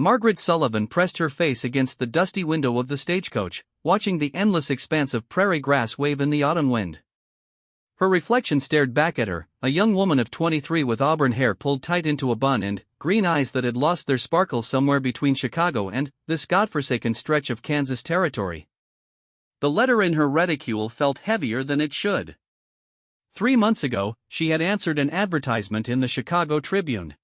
Margaret Sullivan pressed her face against the dusty window of the stagecoach, watching the endless expanse of prairie grass wave in the autumn wind. Her reflection stared back at her, a young woman of 23 with auburn hair pulled tight into a bun and green eyes that had lost their sparkle somewhere between Chicago and this godforsaken stretch of Kansas territory. The letter in her reticule felt heavier than it should. 3 months ago, she had answered an advertisement in the Chicago Tribune.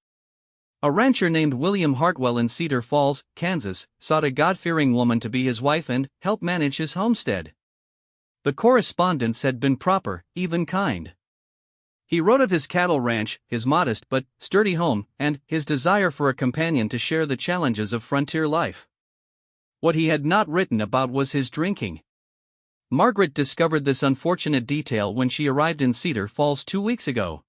A rancher named William Hartwell in Cedar Falls, Kansas, sought a God-fearing woman to be his wife and help manage his homestead. The correspondence had been proper, even kind. He wrote of his cattle ranch, his modest but sturdy home, and his desire for a companion to share the challenges of frontier life. What he had not written about was his drinking. Margaret discovered this unfortunate detail when she arrived in Cedar Falls 2 weeks ago.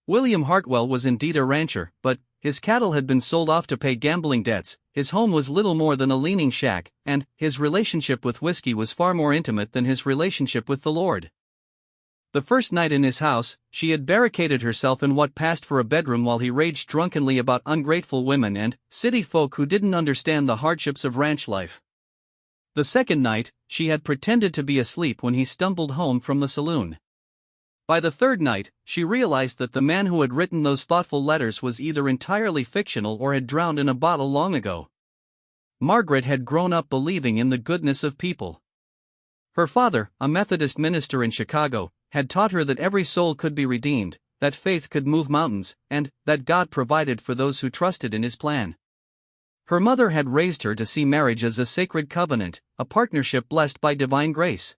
William Hartwell was indeed a rancher, but his cattle had been sold off to pay gambling debts, his home was little more than a leaning shack, and his relationship with whiskey was far more intimate than his relationship with the Lord. The first night in his house, she had barricaded herself in what passed for a bedroom while he raged drunkenly about ungrateful women and city folk who didn't understand the hardships of ranch life. The second night, she had pretended to be asleep when he stumbled home from the saloon. By the third night, she realized that the man who had written those thoughtful letters was either entirely fictional or had drowned in a bottle long ago. Margaret had grown up believing in the goodness of people. Her father, a Methodist minister in Chicago, had taught her that every soul could be redeemed, that faith could move mountains, and that God provided for those who trusted in His plan. Her mother had raised her to see marriage as a sacred covenant, a partnership blessed by divine grace.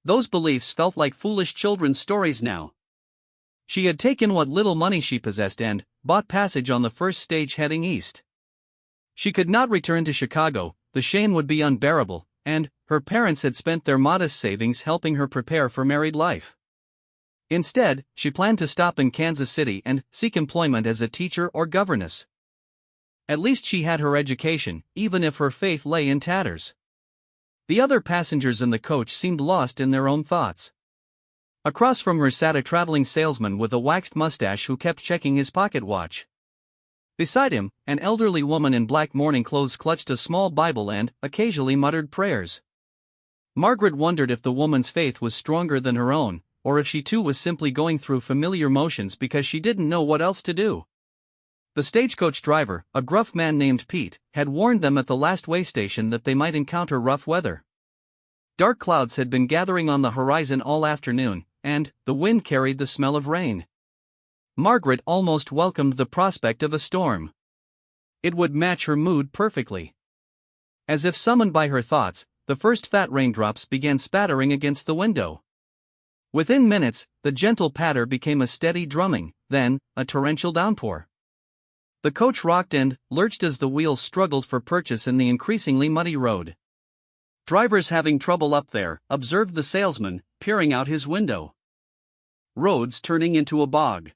Those beliefs felt like foolish children's stories now. She had taken what little money she possessed and bought passage on the first stage heading east. She could not return to Chicago, the shame would be unbearable, and her parents had spent their modest savings helping her prepare for married life. Instead, she planned to stop in Kansas City and seek employment as a teacher or governess. At least she had her education, even if her faith lay in tatters. The other passengers in the coach seemed lost in their own thoughts. Across from her sat a traveling salesman with a waxed mustache who kept checking his pocket watch. Beside him, an elderly woman in black mourning clothes clutched a small Bible and occasionally muttered prayers. Margaret wondered if the woman's faith was stronger than her own, or if she too was simply going through familiar motions because she didn't know what else to do. The stagecoach driver, a gruff man named Pete, had warned them at the last way station that they might encounter rough weather. Dark clouds had been gathering on the horizon all afternoon, and the wind carried the smell of rain. Margaret almost welcomed the prospect of a storm. It would match her mood perfectly. As if summoned by her thoughts, the first fat raindrops began spattering against the window. Within minutes, the gentle patter became a steady drumming, then a torrential downpour. The coach rocked and lurched as the wheels struggled for purchase in the increasingly muddy road. "Driver's having trouble up there," observed the salesman, peering out his window. "Road's turning into a bog."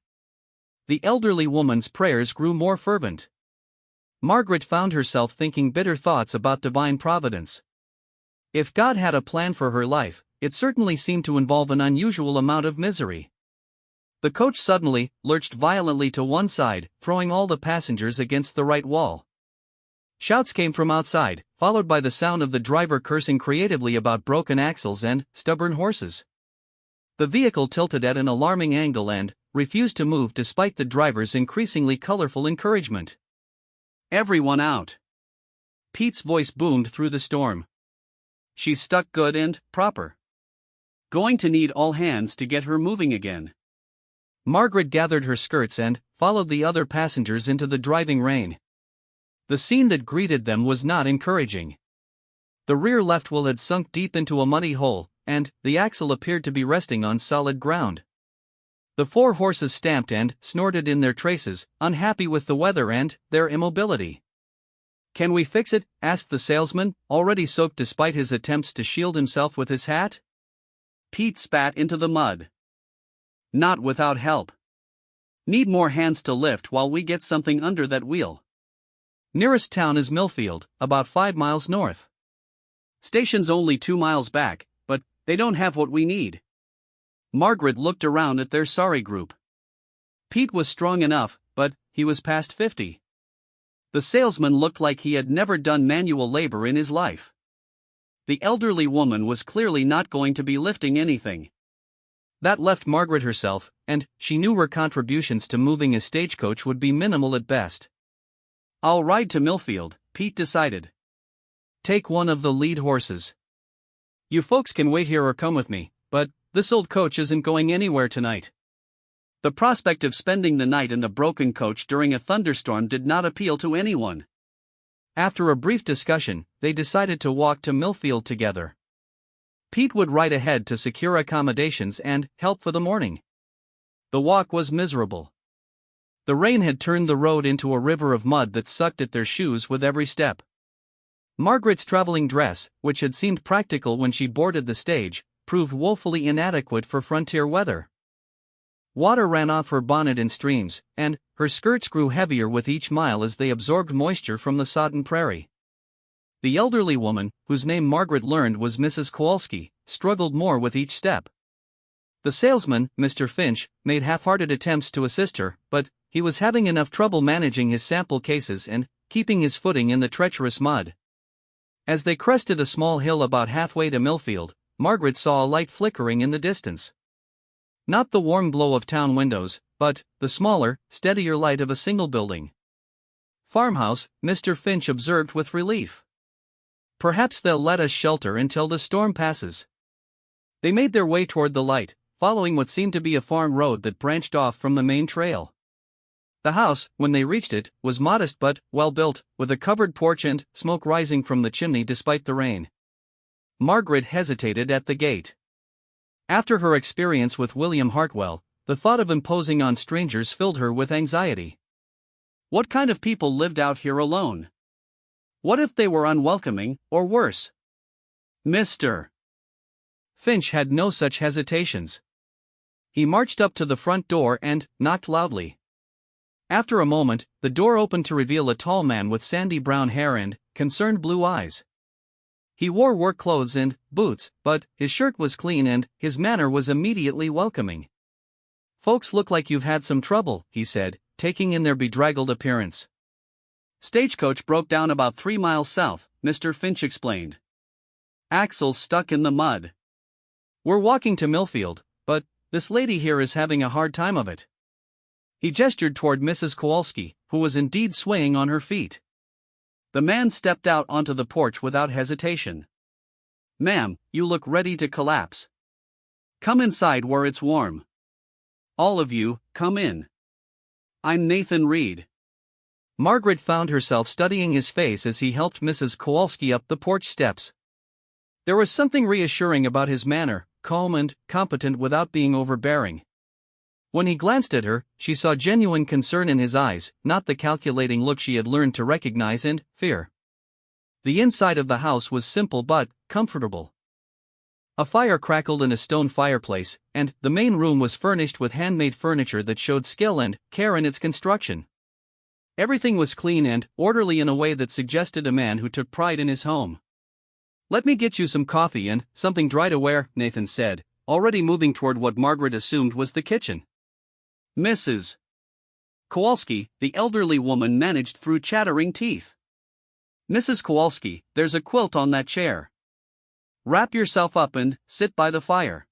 The elderly woman's prayers grew more fervent. Margaret found herself thinking bitter thoughts about divine providence. If God had a plan for her life, it certainly seemed to involve an unusual amount of misery. The coach suddenly lurched violently to one side, throwing all the passengers against the right wall. Shouts came from outside, followed by the sound of the driver cursing creatively about broken axles and stubborn horses. The vehicle tilted at an alarming angle and refused to move despite the driver's increasingly colorful encouragement. "Everyone out!" Pete's voice boomed through the storm. "She's stuck good and proper. Going to need all hands to get her moving again." Margaret gathered her skirts and followed the other passengers into the driving rain. The scene that greeted them was not encouraging. The rear left wheel had sunk deep into a muddy hole, and the axle appeared to be resting on solid ground. The 4 horses stamped and snorted in their traces, unhappy with the weather and their immobility. "Can we fix it?" asked the salesman, already soaked despite his attempts to shield himself with his hat. Pete spat into the mud. "Not without help. Need more hands to lift while we get something under that wheel. Nearest town is Millfield, about 5 miles north. Station's only 2 miles back, but they don't have what we need." Margaret looked around at their sorry group. Pete was strong enough, but he was past 50. The salesman looked like he had never done manual labor in his life. The elderly woman was clearly not going to be lifting anything. That left Margaret herself, and she knew her contributions to moving a stagecoach would be minimal at best. "I'll ride to Millfield," Pete decided. "Take one of the lead horses. You folks can wait here or come with me, but this old coach isn't going anywhere tonight." The prospect of spending the night in the broken coach during a thunderstorm did not appeal to anyone. After a brief discussion, they decided to walk to Millfield together. Pete would ride ahead to secure accommodations and help for the morning. The walk was miserable. The rain had turned the road into a river of mud that sucked at their shoes with every step. Margaret's traveling dress, which had seemed practical when she boarded the stage, proved woefully inadequate for frontier weather. Water ran off her bonnet in streams, and her skirts grew heavier with each mile as they absorbed moisture from the sodden prairie. The elderly woman, whose name Margaret learned was Mrs. Kowalski, struggled more with each step. The salesman, Mr. Finch, made half-hearted attempts to assist her, but he was having enough trouble managing his sample cases and keeping his footing in the treacherous mud. As they crested a small hill about halfway to Millfield, Margaret saw a light flickering in the distance. Not the warm glow of town windows, but the smaller, steadier light of a single building. "Farmhouse," Mr. Finch observed with relief. "Perhaps they'll let us shelter until the storm passes." They made their way toward the light, following what seemed to be a farm road that branched off from the main trail. The house, when they reached it, was modest but well-built, with a covered porch and smoke rising from the chimney despite the rain. Margaret hesitated at the gate. After her experience with William Hartwell, the thought of imposing on strangers filled her with anxiety. What kind of people lived out here alone? What if they were unwelcoming, or worse? Mr. Finch had no such hesitations. He marched up to the front door and knocked loudly. After a moment, the door opened to reveal a tall man with sandy brown hair and concerned blue eyes. He wore work clothes and boots, but his shirt was clean and his manner was immediately welcoming. "Folks look like you've had some trouble," he said, taking in their bedraggled appearance. "Stagecoach broke down about 3 miles south," Mr. Finch explained. "Axles stuck in the mud. We're walking to Millfield, but this lady here is having a hard time of it." He gestured toward Mrs. Kowalski, who was indeed swaying on her feet. The man stepped out onto the porch without hesitation. "Ma'am, you look ready to collapse. Come inside where it's warm. All of you, come in. I'm Nathan Reed." Margaret found herself studying his face as he helped Mrs. Kowalski up the porch steps. There was something reassuring about his manner, calm and competent without being overbearing. When he glanced at her, she saw genuine concern in his eyes, not the calculating look she had learned to recognize and fear. The inside of the house was simple but comfortable. A fire crackled in a stone fireplace, and the main room was furnished with handmade furniture that showed skill and care in its construction. Everything was clean and orderly in a way that suggested a man who took pride in his home. "Let me get you some coffee and something dry to wear," Nathan said, already moving toward what Margaret assumed was the kitchen. Mrs. Kowalski, the elderly woman, managed through chattering teeth. "Mrs. Kowalski, there's a quilt on that chair. Wrap yourself up and sit by the fire."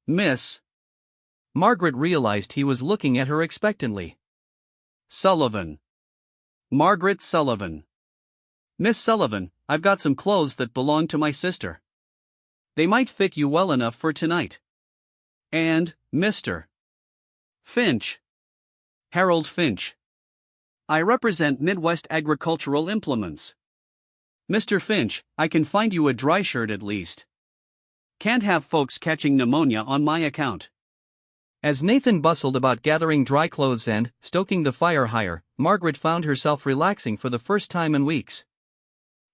"Miss." Margaret realized he was looking at her expectantly. "Sullivan. Margaret Sullivan." "Miss Sullivan, I've got some clothes that belong to my sister. They might fit you well enough for tonight." "And, Mr. Finch." "Harold Finch. I represent Midwest Agricultural Implements." "Mr. Finch, I can find you a dry shirt at least. Can't have folks catching pneumonia on my account." As Nathan bustled about gathering dry clothes and stoking the fire higher, Margaret found herself relaxing for the first time in weeks.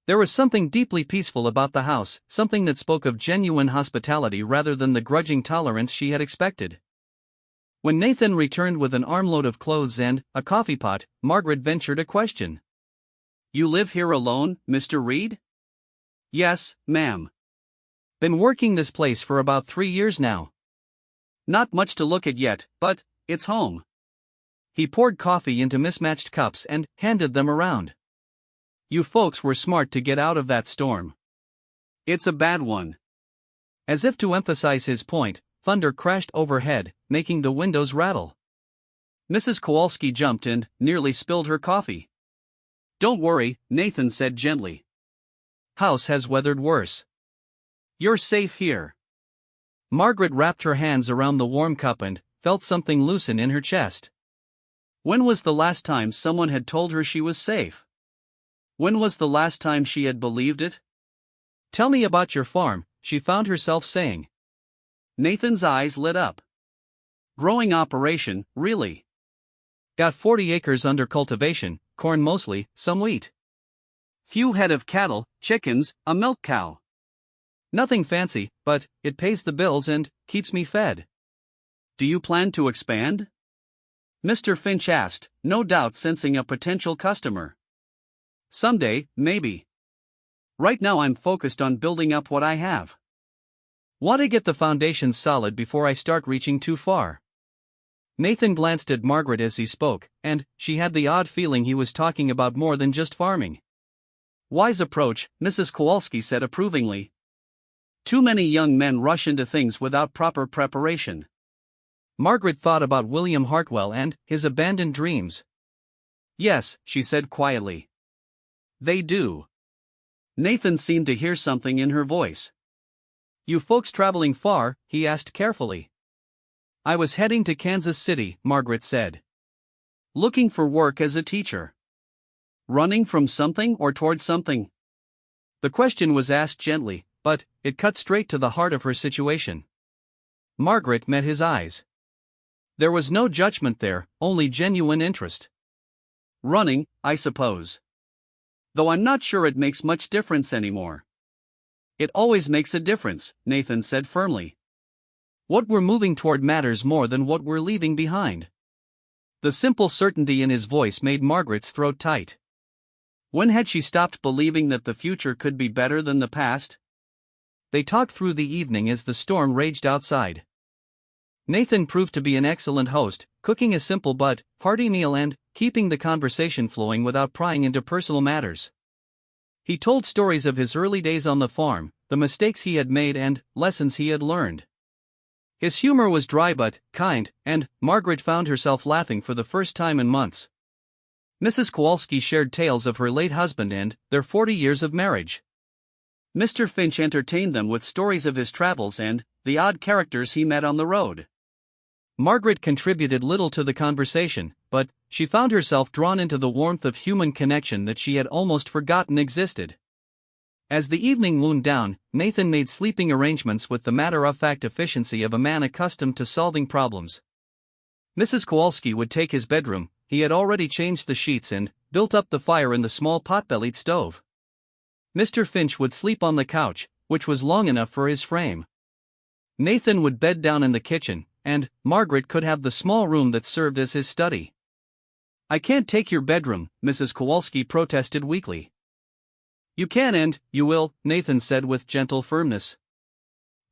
There was something deeply peaceful about the house, something that spoke of genuine hospitality rather than the grudging tolerance she had expected. When Nathan returned with an armload of clothes and a coffee pot, Margaret ventured a question. "You live here alone, Mr. Reed?" "Yes, ma'am. Been working this place for about 3 years now. Not much to look at yet, but it's home." He poured coffee into mismatched cups and handed them around. "You folks were smart to get out of that storm. It's a bad one." As if to emphasize his point, thunder crashed overhead, making the windows rattle. Mrs. Kowalski jumped and nearly spilled her coffee. "Don't worry," Nathan said gently. "House has weathered worse. You're safe here." Margaret wrapped her hands around the warm cup and felt something loosen in her chest. When was the last time someone had told her she was safe? When was the last time she had believed it? "Tell me about your farm," she found herself saying. Nathan's eyes lit up. "Growing operation, really? Got 40 acres under cultivation, corn mostly, some wheat. Few head of cattle, chickens, a milk cow. Nothing fancy, but it pays the bills and keeps me fed." "Do you plan to expand?" Mr. Finch asked, no doubt sensing a potential customer. "Someday, maybe. Right now I'm focused on building up what I have. Want to get the foundation solid before I start reaching too far." Nathan glanced at Margaret as he spoke, and she had the odd feeling he was talking about more than just farming. "Wise approach," Mrs. Kowalski said approvingly. "Too many young men rush into things without proper preparation." Margaret thought about William Hartwell and his abandoned dreams. "Yes," she said quietly. "They do." Nathan seemed to hear something in her voice. "You folks traveling far?" he asked carefully. "I was heading to Kansas City," Margaret said. "Looking for work as a teacher." Running from something or towards something? The question was asked gently, but it cut straight to the heart of her situation. Margaret met his eyes. There was no judgment there, only genuine interest. "Running, I suppose. Though I'm not sure it makes much difference anymore." "It always makes a difference," Nathan said firmly. "What we're moving toward matters more than what we're leaving behind." The simple certainty in his voice made Margaret's throat tight. When had she stopped believing that the future could be better than the past? They talked through the evening as the storm raged outside. Nathan proved to be an excellent host, cooking a simple but hearty meal and keeping the conversation flowing without prying into personal matters. He told stories of his early days on the farm, the mistakes he had made and lessons he had learned. His humor was dry but kind, and Margaret found herself laughing for the first time in months. Mrs. Kowalski shared tales of her late husband and their 40 years of marriage. Mr. Finch entertained them with stories of his travels and the odd characters he met on the road. Margaret contributed little to the conversation, but she found herself drawn into the warmth of human connection that she had almost forgotten existed. As the evening wound down, Nathan made sleeping arrangements with the matter-of-fact efficiency of a man accustomed to solving problems. Mrs. Kowalski would take his bedroom. He had already changed the sheets and built up the fire in the small pot-bellied stove. Mr. Finch would sleep on the couch, which was long enough for his frame. Nathan would bed down in the kitchen, and Margaret could have the small room that served as his study. "I can't take your bedroom," Mrs. Kowalski protested weakly. "You can and you will," Nathan said with gentle firmness.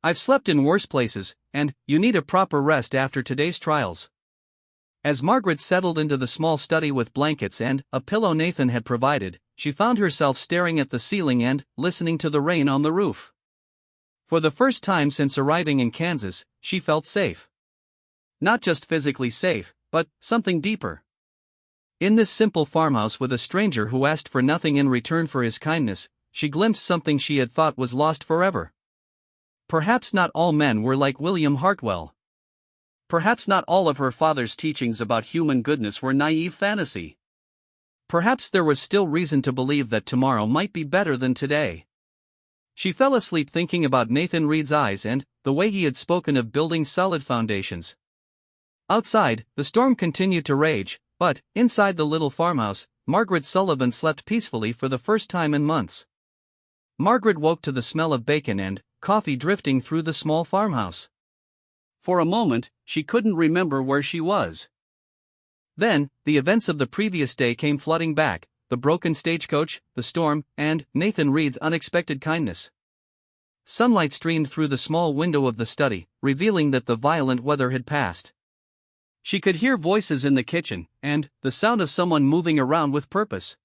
"I've slept in worse places, and you need a proper rest after today's trials." As Margaret settled into the small study with blankets and a pillow Nathan had provided, she found herself staring at the ceiling and listening to the rain on the roof. For the first time since arriving in Kansas, she felt safe. Not just physically safe, but something deeper. In this simple farmhouse with a stranger who asked for nothing in return for his kindness, she glimpsed something she had thought was lost forever. Perhaps not all men were like William Hartwell. Perhaps not all of her father's teachings about human goodness were naive fantasy. Perhaps there was still reason to believe that tomorrow might be better than today. She fell asleep thinking about Nathan Reed's eyes and the way he had spoken of building solid foundations. Outside, the storm continued to rage, but inside the little farmhouse, Margaret Sullivan slept peacefully for the first time in months. Margaret woke to the smell of bacon and coffee drifting through the small farmhouse. For a moment, she couldn't remember where she was. Then, the events of the previous day came flooding back: the broken stagecoach, the storm, and Nathan Reed's unexpected kindness. Sunlight streamed through the small window of the study, revealing that the violent weather had passed. She could hear voices in the kitchen, and the sound of someone moving around with purpose.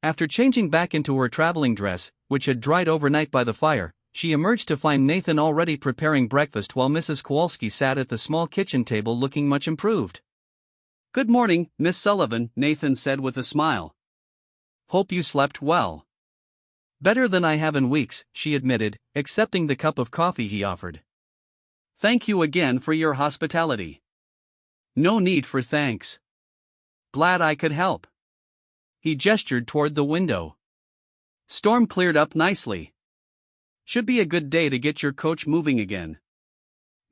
After changing back into her traveling dress, which had dried overnight by the fire, she emerged to find Nathan already preparing breakfast while Mrs. Kowalski sat at the small kitchen table looking much improved. "Good morning, Miss Sullivan," Nathan said with a smile. "Hope you slept well." "Better than I have in weeks," she admitted, accepting the cup of coffee he offered. "Thank you again for your hospitality." "No need for thanks. Glad I could help." He gestured toward the window. "Storm cleared up nicely. Should be a good day to get your coach moving again."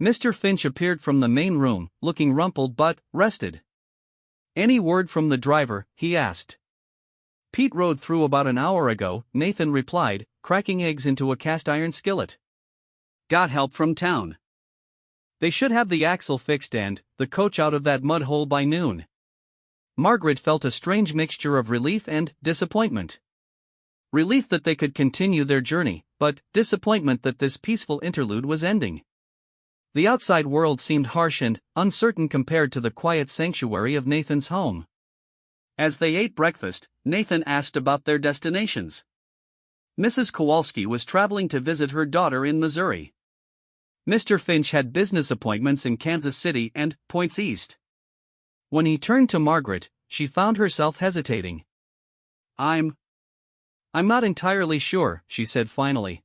Mr. Finch appeared from the main room, looking rumpled but rested. "Any word from the driver?" he asked. "Pete rode through about an hour ago," Nathan replied, cracking eggs into a cast-iron skillet. "Got help from town. They should have the axle fixed and the coach out of that mud hole by noon." Margaret felt a strange mixture of relief and disappointment. Relief that they could continue their journey, but disappointment that this peaceful interlude was ending. The outside world seemed harsh and uncertain compared to the quiet sanctuary of Nathan's home. As they ate breakfast, Nathan asked about their destinations. Mrs. Kowalski was traveling to visit her daughter in Missouri. Mr. Finch had business appointments in Kansas City and points east. When he turned to Margaret, she found herself hesitating. I'm not entirely sure," she said finally.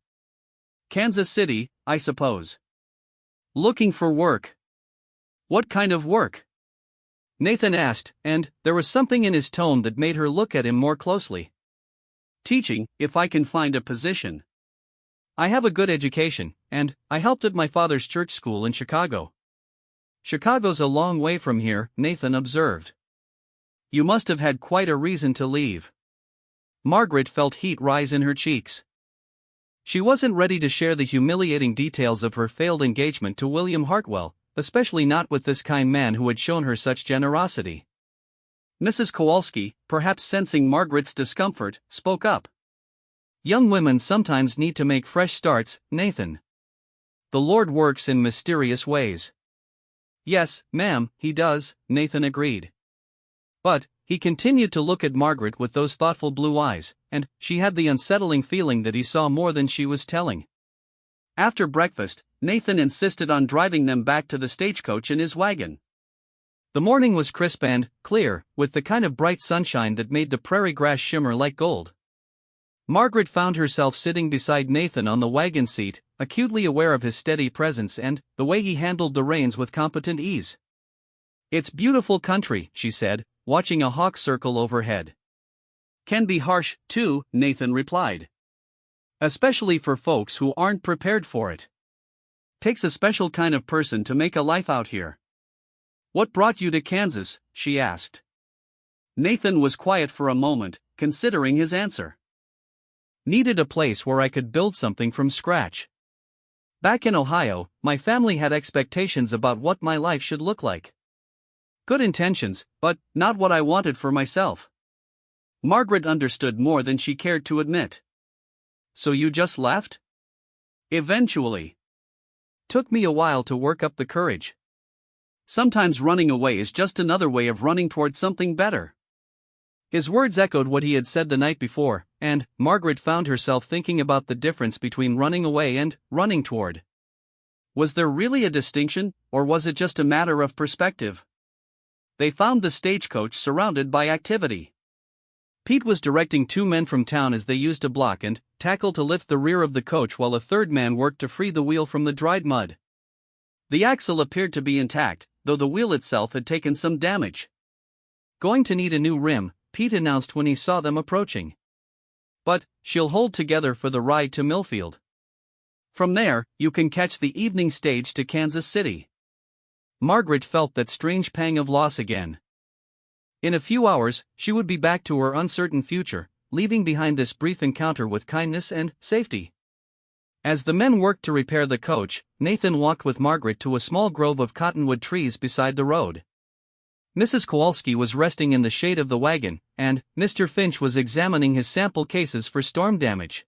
"Kansas City, I suppose. Looking for work." "What kind of work?" Nathan asked, and there was something in his tone that made her look at him more closely. "Teaching, if I can find a position. I have a good education, and I helped at my father's church school in Chicago." "Chicago's a long way from here," Nathan observed. "You must have had quite a reason to leave." Margaret felt heat rise in her cheeks. She wasn't ready to share the humiliating details of her failed engagement to William Hartwell, especially not with this kind man who had shown her such generosity. Mrs. Kowalski, perhaps sensing Margaret's discomfort, spoke up. "Young women sometimes need to make fresh starts, Nathan. The Lord works in mysterious ways." "Yes, ma'am, he does," Nathan agreed. But he continued to look at Margaret with those thoughtful blue eyes, and she had the unsettling feeling that he saw more than she was telling. After breakfast, Nathan insisted on driving them back to the stagecoach in his wagon. The morning was crisp and clear, with the kind of bright sunshine that made the prairie grass shimmer like gold. Margaret found herself sitting beside Nathan on the wagon seat, acutely aware of his steady presence and the way he handled the reins with competent ease. "It's beautiful country," she said, watching a hawk circle overhead. "Can be harsh, too," Nathan replied. "Especially for folks who aren't prepared for it. Takes a special kind of person to make a life out here." "What brought you to Kansas?" she asked. Nathan was quiet for a moment, considering his answer. "Needed a place where I could build something from scratch. Back in Ohio, my family had expectations about what my life should look like. Good intentions, but not what I wanted for myself." Margaret understood more than she cared to admit. "So you just left?" "Eventually. Took me a while to work up the courage. Sometimes running away is just another way of running towards something better." His words echoed what he had said the night before, and Margaret found herself thinking about the difference between running away and running toward. Was there really a distinction, or was it just a matter of perspective? They found the stagecoach surrounded by activity. Pete was directing two men from town as they used a block and tackle to lift the rear of the coach while a third man worked to free the wheel from the dried mud. The axle appeared to be intact, though the wheel itself had taken some damage. "Going to need a new rim," Pete announced when he saw them approaching. "But she'll hold together for the ride to Millfield. From there, you can catch the evening stage to Kansas City." Margaret felt that strange pang of loss again. In a few hours, she would be back to her uncertain future, leaving behind this brief encounter with kindness and safety. As the men worked to repair the coach, Nathan walked with Margaret to a small grove of cottonwood trees beside the road. Mrs. Kowalski was resting in the shade of the wagon, and Mr. Finch was examining his sample cases for storm damage.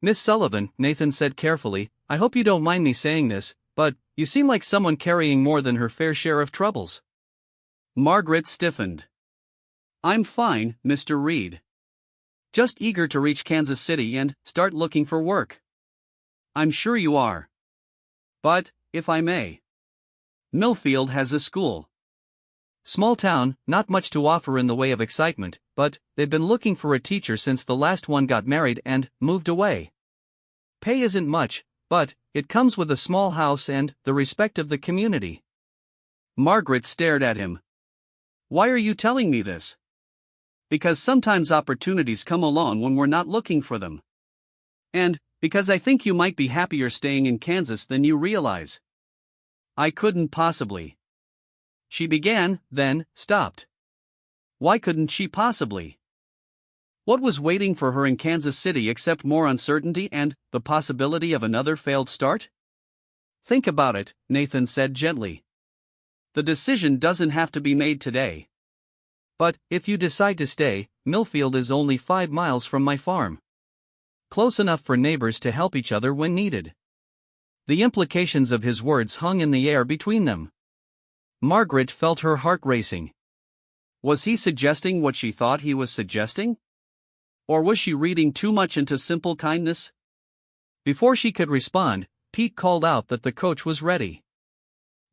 "Miss Sullivan," Nathan said carefully, "I hope you don't mind me saying this, but You seem like someone carrying more than her fair share of troubles. Margaret stiffened. I'm fine, Mr. Reed. Just eager to reach Kansas City and start looking for work. I'm sure you are. But, if I may, Millfield has a school. Small town, not much to offer in the way of excitement, but they've been looking for a teacher since the last one got married and moved away. Pay isn't much, but it comes with a small house and the respect of the community. Margaret stared at him. Why are you telling me this? Because sometimes opportunities come along when we're not looking for them. And because I think you might be happier staying in Kansas than you realize. I couldn't possibly. She began, then stopped. Why couldn't she possibly? What was waiting for her in Kansas City except more uncertainty and the possibility of another failed start? Think about it, Nathan said gently. The decision doesn't have to be made today. But if you decide to stay, Millfield is only 5 miles from my farm. Close enough for neighbors to help each other when needed. The implications of his words hung in the air between them. Margaret felt her heart racing. Was he suggesting what she thought he was suggesting? Or was she reading too much into simple kindness? Before she could respond, Pete called out that the coach was ready.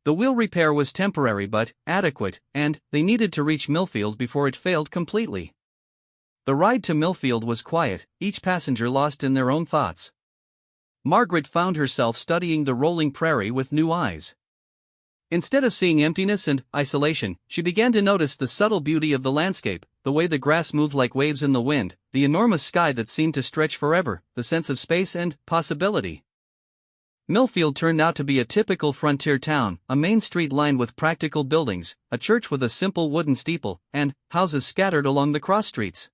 The wheel repair was temporary but adequate, and they needed to reach Millfield before it failed completely. The ride to Millfield was quiet, each passenger lost in their own thoughts. Margaret found herself studying the rolling prairie with new eyes. Instead of seeing emptiness and isolation, she began to notice the subtle beauty of the landscape, the way the grass moved like waves in the wind, the enormous sky that seemed to stretch forever, the sense of space and possibility. Millfield turned out to be a typical frontier town, a main street lined with practical buildings, a church with a simple wooden steeple, and houses scattered along the cross streets.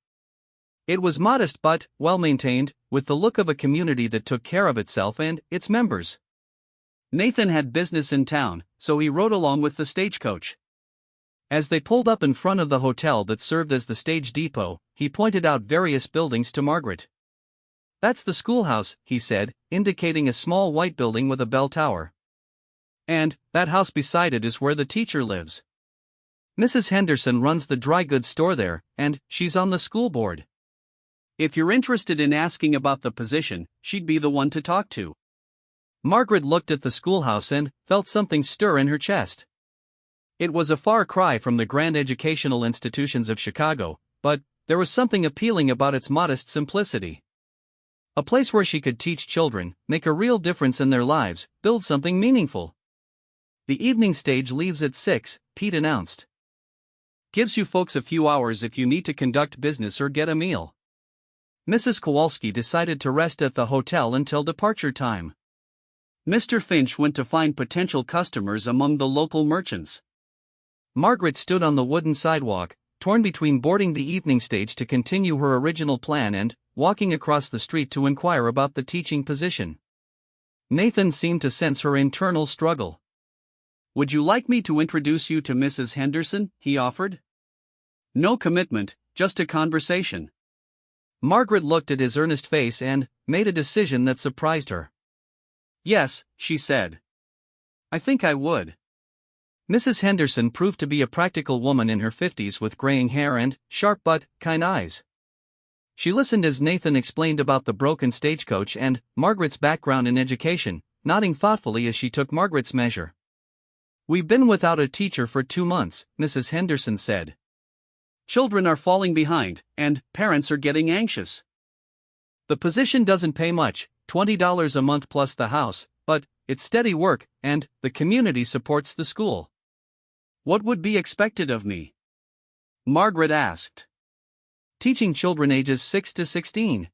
It was modest but well-maintained, with the look of a community that took care of itself and its members. Nathan had business in town, so he rode along with the stagecoach. As they pulled up in front of the hotel that served as the stage depot, he pointed out various buildings to Margaret. That's the schoolhouse, he said, indicating a small white building with a bell tower. And that house beside it is where the teacher lives. Mrs. Henderson runs the dry goods store there, and she's on the school board. If you're interested in asking about the position, she'd be the one to talk to. Margaret looked at the schoolhouse and felt something stir in her chest. It was a far cry from the grand educational institutions of Chicago, but there was something appealing about its modest simplicity. A place where she could teach children, make a real difference in their lives, build something meaningful. The evening stage leaves at 6, Pete announced. Gives you folks a few hours if you need to conduct business or get a meal. Mrs. Kowalski decided to rest at the hotel until departure time. Mr. Finch went to find potential customers among the local merchants. Margaret stood on the wooden sidewalk, torn between boarding the evening stage to continue her original plan and walking across the street to inquire about the teaching position. Nathan seemed to sense her internal struggle. Would you like me to introduce you to Mrs. Henderson? He offered. No commitment, just a conversation. Margaret looked at his earnest face and made a decision that surprised her. Yes, she said. I think I would. Mrs. Henderson proved to be a practical woman in her 50s with graying hair and sharp but kind eyes. She listened as Nathan explained about the broken stagecoach and Margaret's background in education, nodding thoughtfully as she took Margaret's measure. We've been without a teacher for 2 months, Mrs. Henderson said. Children are falling behind, and parents are getting anxious. The position doesn't pay much, $20 a month plus the house, but it's steady work, and the community supports the school. What would be expected of me? Margaret asked. Teaching children ages 6 to 16.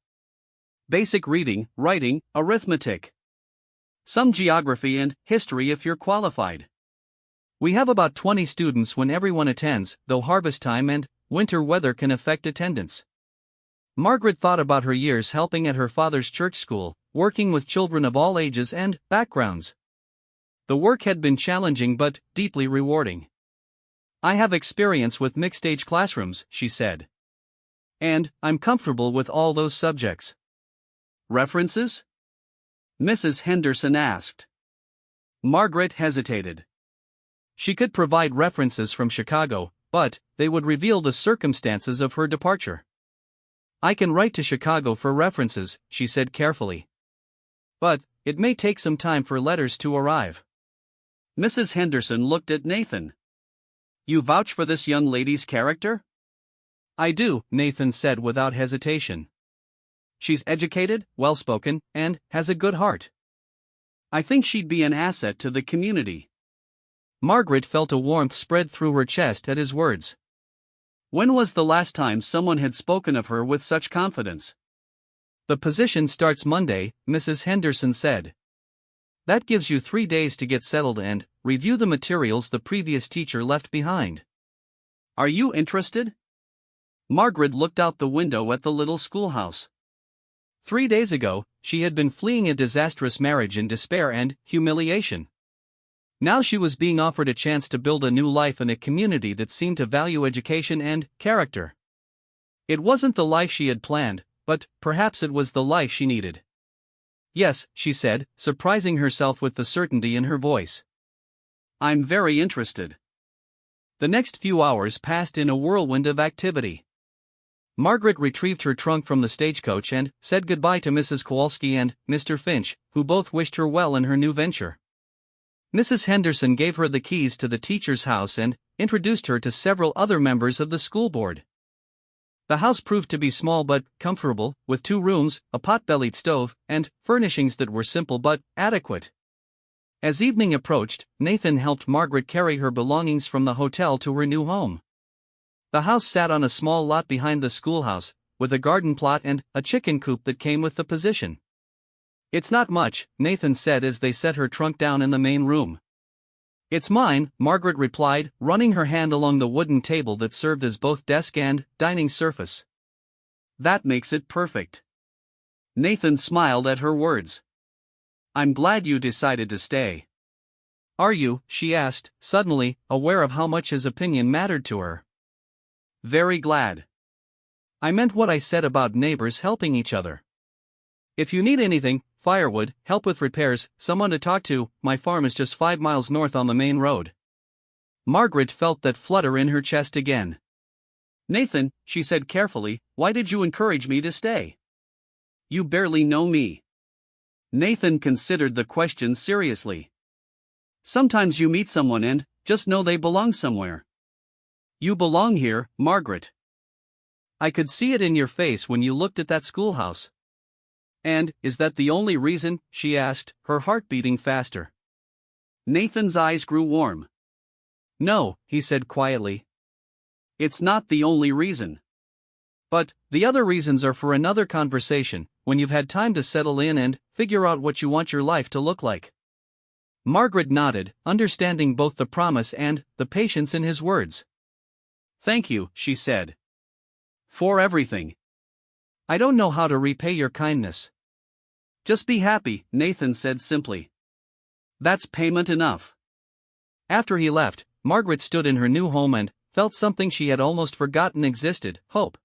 Basic reading, writing, arithmetic. Some geography and history if you're qualified. We have about 20 students when everyone attends, though harvest time and winter weather can affect attendance. Margaret thought about her years helping at her father's church school, working with children of all ages and backgrounds. The work had been challenging but deeply rewarding. I have experience with mixed-age classrooms, she said. And I'm comfortable with all those subjects. References? Mrs. Henderson asked. Margaret hesitated. She could provide references from Chicago, but they would reveal the circumstances of her departure. I can write to Chicago for references, she said carefully. But it may take some time for letters to arrive. Mrs. Henderson looked at Nathan. You vouch for this young lady's character? I do, Nathan said without hesitation. She's educated, well-spoken, and has a good heart. I think she'd be an asset to the community. Margaret felt a warmth spread through her chest at his words. When was the last time someone had spoken of her with such confidence? The position starts Monday, Mrs. Henderson said. That gives you 3 days to get settled and review the materials the previous teacher left behind. Are you interested? Margaret looked out the window at the little schoolhouse. 3 days ago, she had been fleeing a disastrous marriage in despair and humiliation. Now she was being offered a chance to build a new life in a community that seemed to value education and character. It wasn't the life she had planned, but perhaps it was the life she needed. Yes, she said, surprising herself with the certainty in her voice. I'm very interested. The next few hours passed in a whirlwind of activity. Margaret retrieved her trunk from the stagecoach and said goodbye to Mrs. Kowalski and Mr. Finch, who both wished her well in her new venture. Mrs. Henderson gave her the keys to the teacher's house and introduced her to several other members of the school board. The house proved to be small but comfortable, with 2 rooms, a pot-bellied stove, and furnishings that were simple but adequate. As evening approached, Nathan helped Margaret carry her belongings from the hotel to her new home. The house sat on a small lot behind the schoolhouse, with a garden plot and a chicken coop that came with the position. It's not much, Nathan said as they set her trunk down in the main room. It's mine, Margaret replied, running her hand along the wooden table that served as both desk and dining surface. That makes it perfect. Nathan smiled at her words. I'm glad you decided to stay. Are you? She asked, suddenly aware of how much his opinion mattered to her. Very glad. I meant what I said about neighbors helping each other. If you need anything, firewood, help with repairs, someone to talk to, my farm is just 5 miles north on the main road. Margaret felt that flutter in her chest again. Nathan, she said carefully, why did you encourage me to stay? You barely know me. Nathan considered the question seriously. Sometimes you meet someone and just know they belong somewhere. You belong here, Margaret. I could see it in your face when you looked at that schoolhouse. And, is that the only reason? She asked, her heart beating faster. Nathan's eyes grew warm. No, he said quietly. It's not the only reason. But, the other reasons are for another conversation, when you've had time to settle in and figure out what you want your life to look like. Margaret nodded, understanding both the promise and the patience in his words. Thank you, she said. For everything. I don't know how to repay your kindness. Just be happy, Nathan said simply. That's payment enough. After he left, Margaret stood in her new home and felt something she had almost forgotten existed, hope.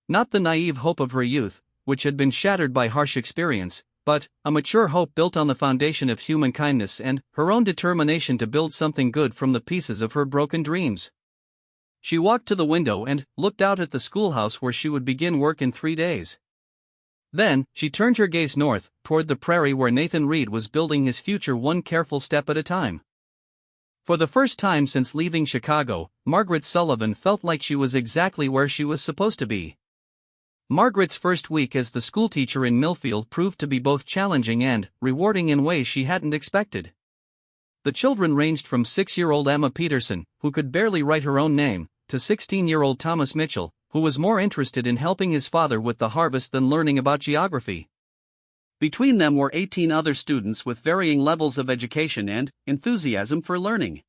Not the naive hope of her youth, which had been shattered by harsh experience, but a mature hope built on the foundation of human kindness and her own determination to build something good from the pieces of her broken dreams. She walked to the window and looked out at the schoolhouse where she would begin work in 3 days. Then, she turned her gaze north, toward the prairie where Nathan Reed was building his future one careful step at a time. For the first time since leaving Chicago, Margaret Sullivan felt like she was exactly where she was supposed to be. Margaret's first week as the schoolteacher in Millfield proved to be both challenging and rewarding in ways she hadn't expected. The children ranged from 6-year-old Emma Peterson, who could barely write her own name, to 16-year-old Thomas Mitchell, who was more interested in helping his father with the harvest than learning about geography. Between them were 18 other students with varying levels of education and enthusiasm for learning.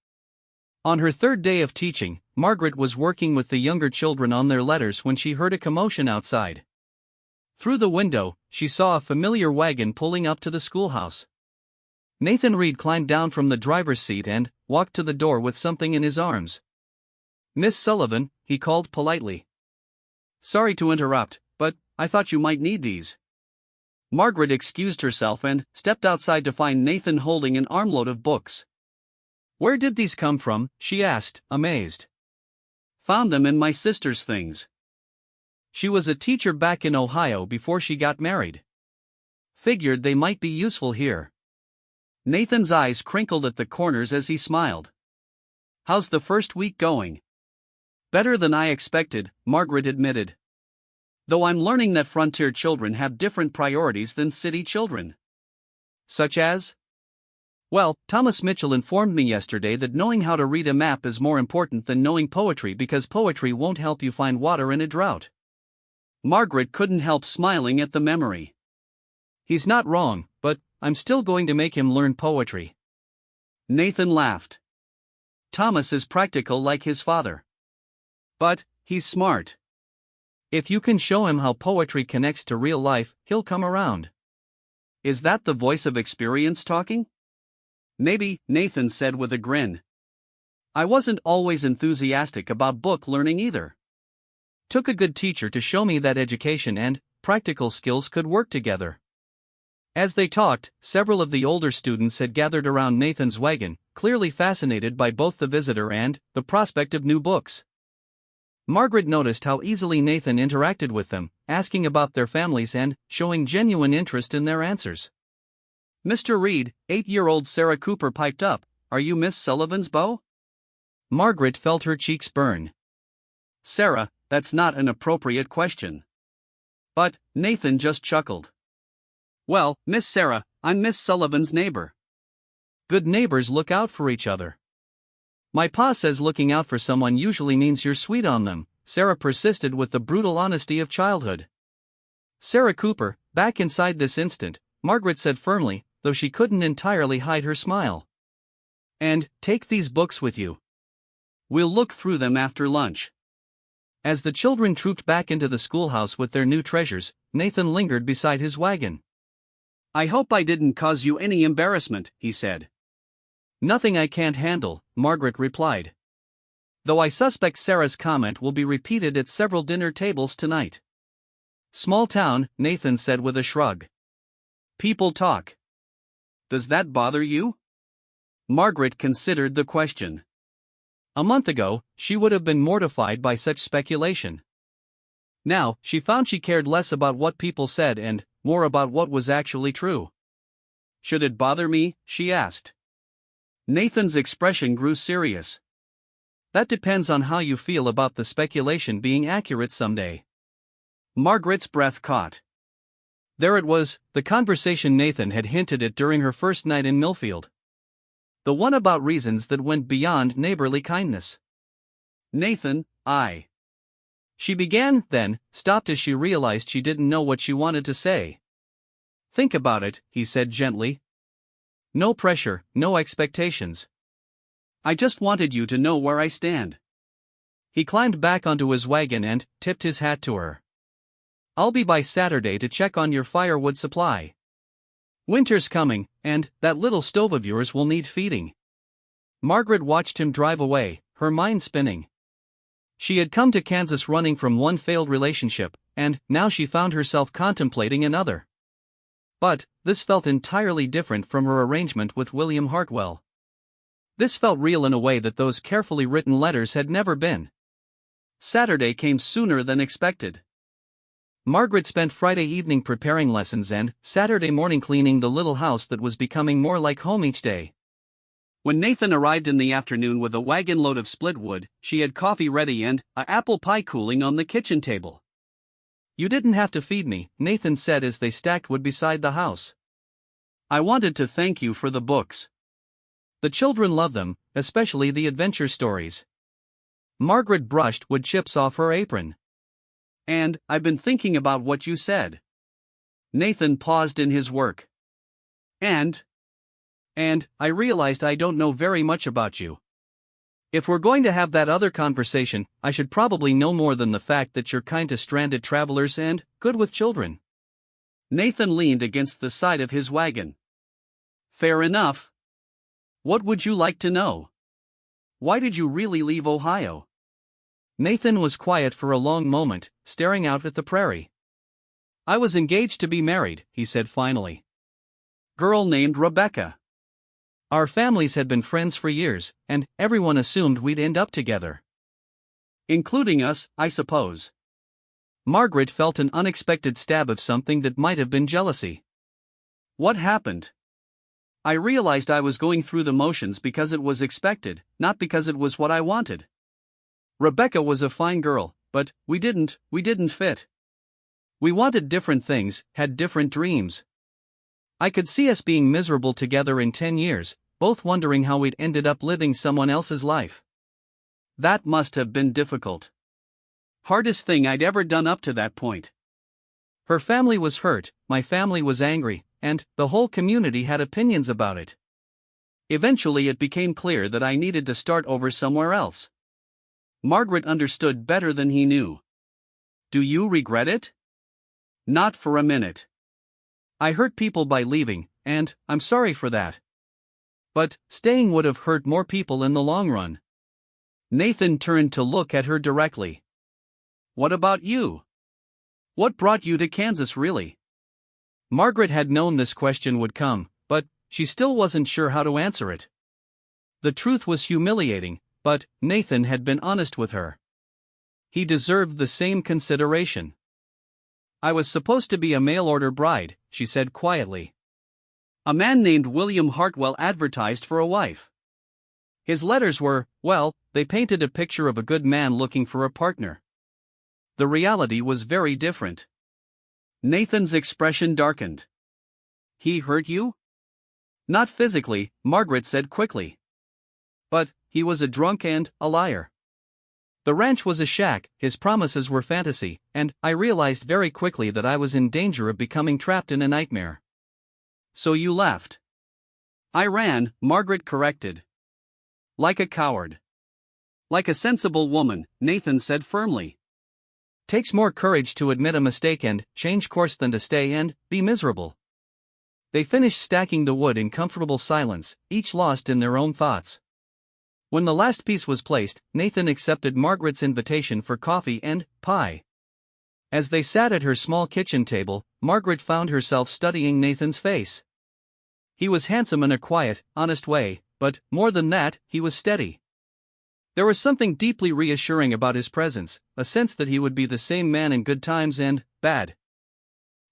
On her 3rd day of teaching, Margaret was working with the younger children on their letters when she heard a commotion outside. Through the window, she saw a familiar wagon pulling up to the schoolhouse. Nathan Reed climbed down from the driver's seat and walked to the door with something in his arms. Miss Sullivan, he called politely. Sorry to interrupt, but I thought you might need these. Margaret excused herself and stepped outside to find Nathan holding an armload of books. "Where did these come from?" she asked, amazed. "Found them in my sister's things." She was a teacher back in Ohio before she got married. Figured they might be useful here. Nathan's eyes crinkled at the corners as he smiled. "How's the first week going?" "Better than I expected," Margaret admitted. "Though I'm learning that frontier children have different priorities than city children." "Such as?" "Well, Thomas Mitchell informed me yesterday that knowing how to read a map is more important than knowing poetry because poetry won't help you find water in a drought." Margaret couldn't help smiling at the memory. "He's not wrong, but I'm still going to make him learn poetry." Nathan laughed. "Thomas is practical like his father. But he's smart. If you can show him how poetry connects to real life, he'll come around." Is that the voice of experience talking? Maybe, Nathan said with a grin. I wasn't always enthusiastic about book learning either. Took a good teacher to show me that education and practical skills could work together. As they talked, several of the older students had gathered around Nathan's wagon, clearly fascinated by both the visitor and the prospect of new books. Margaret noticed how easily Nathan interacted with them, asking about their families and showing genuine interest in their answers. "Mr. Reed," 8-year-old Sarah Cooper piped up, "are you Miss Sullivan's beau?" Margaret felt her cheeks burn. "Sarah, that's not an appropriate question." But Nathan just chuckled. "Well, Miss Sarah, I'm Miss Sullivan's neighbor." Good neighbors look out for each other. My pa says looking out for someone usually means you're sweet on them, Sarah persisted with the brutal honesty of childhood. "Sarah Cooper, back inside this instant," Margaret said firmly, though she couldn't entirely hide her smile. "And take these books with you. We'll look through them after lunch." As the children trooped back into the schoolhouse with their new treasures, Nathan lingered beside his wagon. "I hope I didn't cause you any embarrassment," he said. "Nothing I can't handle," Margaret replied. "Though I suspect Sarah's comment will be repeated at several dinner tables tonight." "Small town," Nathan said with a shrug. "People talk." "Does that bother you?" Margaret considered the question. A month ago, she would have been mortified by such speculation. Now, she found she cared less about what people said and more about what was actually true. "Should it bother me?" she asked. Nathan's expression grew serious. "That depends on how you feel about the speculation being accurate someday." Margaret's breath caught. There it was, the conversation Nathan had hinted at during her first night in Millfield. The one about reasons that went beyond neighborly kindness. "Nathan, She began, then stopped as she realized she didn't know what she wanted to say. "Think about it," he said gently. "No pressure, no expectations. I just wanted you to know where I stand." He climbed back onto his wagon and tipped his hat to her. "I'll be by Saturday to check on your firewood supply. Winter's coming, and that little stove of yours will need feeding." Margaret watched him drive away, her mind spinning. She had come to Kansas running from one failed relationship, and now she found herself contemplating another. But this felt entirely different from her arrangement with William Hartwell. This felt real in a way that those carefully written letters had never been. Saturday came sooner than expected. Margaret spent Friday evening preparing lessons and Saturday morning cleaning the little house that was becoming more like home each day. When Nathan arrived in the afternoon with a wagon load of split wood, she had coffee ready and an apple pie cooling on the kitchen table. "You didn't have to feed me," Nathan said as they stacked wood beside the house. "I wanted to thank you for the books. The children love them, especially the adventure stories." Margaret brushed wood chips off her apron. "And I've been thinking about what you said." Nathan paused in his work. And I realized I don't know very much about you. If we're going to have that other conversation, I should probably know more than the fact that you're kind to stranded travelers and good with children." Nathan leaned against the side of his wagon. "Fair enough. What would you like to know? Why did you really leave Ohio?" Nathan was quiet for a long moment, staring out at the prairie. I was engaged to be married, he said finally. Girl named Rebecca. Our families had been friends for years, and everyone assumed we'd end up together. Including us, I suppose. Margaret felt an unexpected stab of something that might have been jealousy. What happened? I realized I was going through the motions because it was expected, not because it was what I wanted. Rebecca was a fine girl, but we didn't fit. We wanted different things, had different dreams. I could see us being miserable together in 10 years, both wondering how we'd ended up living someone else's life. That must have been difficult. Hardest thing I'd ever done up to that point. Her family was hurt, my family was angry, and the whole community had opinions about it. Eventually it became clear that I needed to start over somewhere else. Margaret understood better than he knew. Do you regret it? Not for a minute. I hurt people by leaving, and I'm sorry for that. But staying would have hurt more people in the long run. Nathan turned to look at her directly. What about you? What brought you to Kansas really? Margaret had known this question would come, but she still wasn't sure how to answer it. The truth was humiliating, but Nathan had been honest with her. He deserved the same consideration. I was supposed to be a mail-order bride, she said quietly. A man named William Hartwell advertised for a wife. His letters were, well, they painted a picture of a good man looking for a partner. The reality was very different. Nathan's expression darkened. He hurt you? Not physically, Margaret said quickly. But he was a drunk and a liar. The ranch was a shack, his promises were fantasy, and I realized very quickly that I was in danger of becoming trapped in a nightmare. So you left. I ran, Margaret corrected. Like a coward. Like a sensible woman, Nathan said firmly. Takes more courage to admit a mistake and change course than to stay and be miserable. They finished stacking the wood in comfortable silence, each lost in their own thoughts. When the last piece was placed, Nathan accepted Margaret's invitation for coffee and pie. As they sat at her small kitchen table, Margaret found herself studying Nathan's face. He was handsome in a quiet, honest way, but more than that, he was steady. There was something deeply reassuring about his presence, a sense that he would be the same man in good times and bad.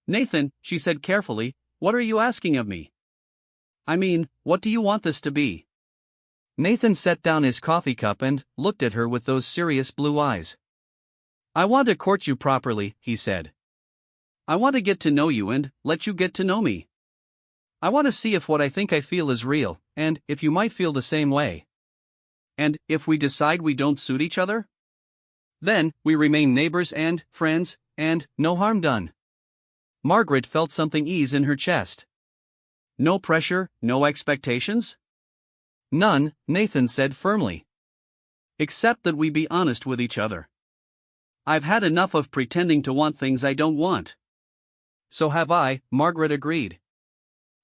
Nathan, she said carefully, what are you asking of me? I mean, what do you want this to be? Nathan set down his coffee cup and looked at her with those serious blue eyes. I want to court you properly, he said. I want to get to know you and let you get to know me. I want to see if what I think I feel is real, and if you might feel the same way. And if we decide we don't suit each other? Then, we remain neighbors and friends, and no harm done. Margaret felt something ease in her chest. No pressure, no expectations? None, Nathan said firmly. Except that we be honest with each other. I've had enough of pretending to want things I don't want. So have I, Margaret agreed.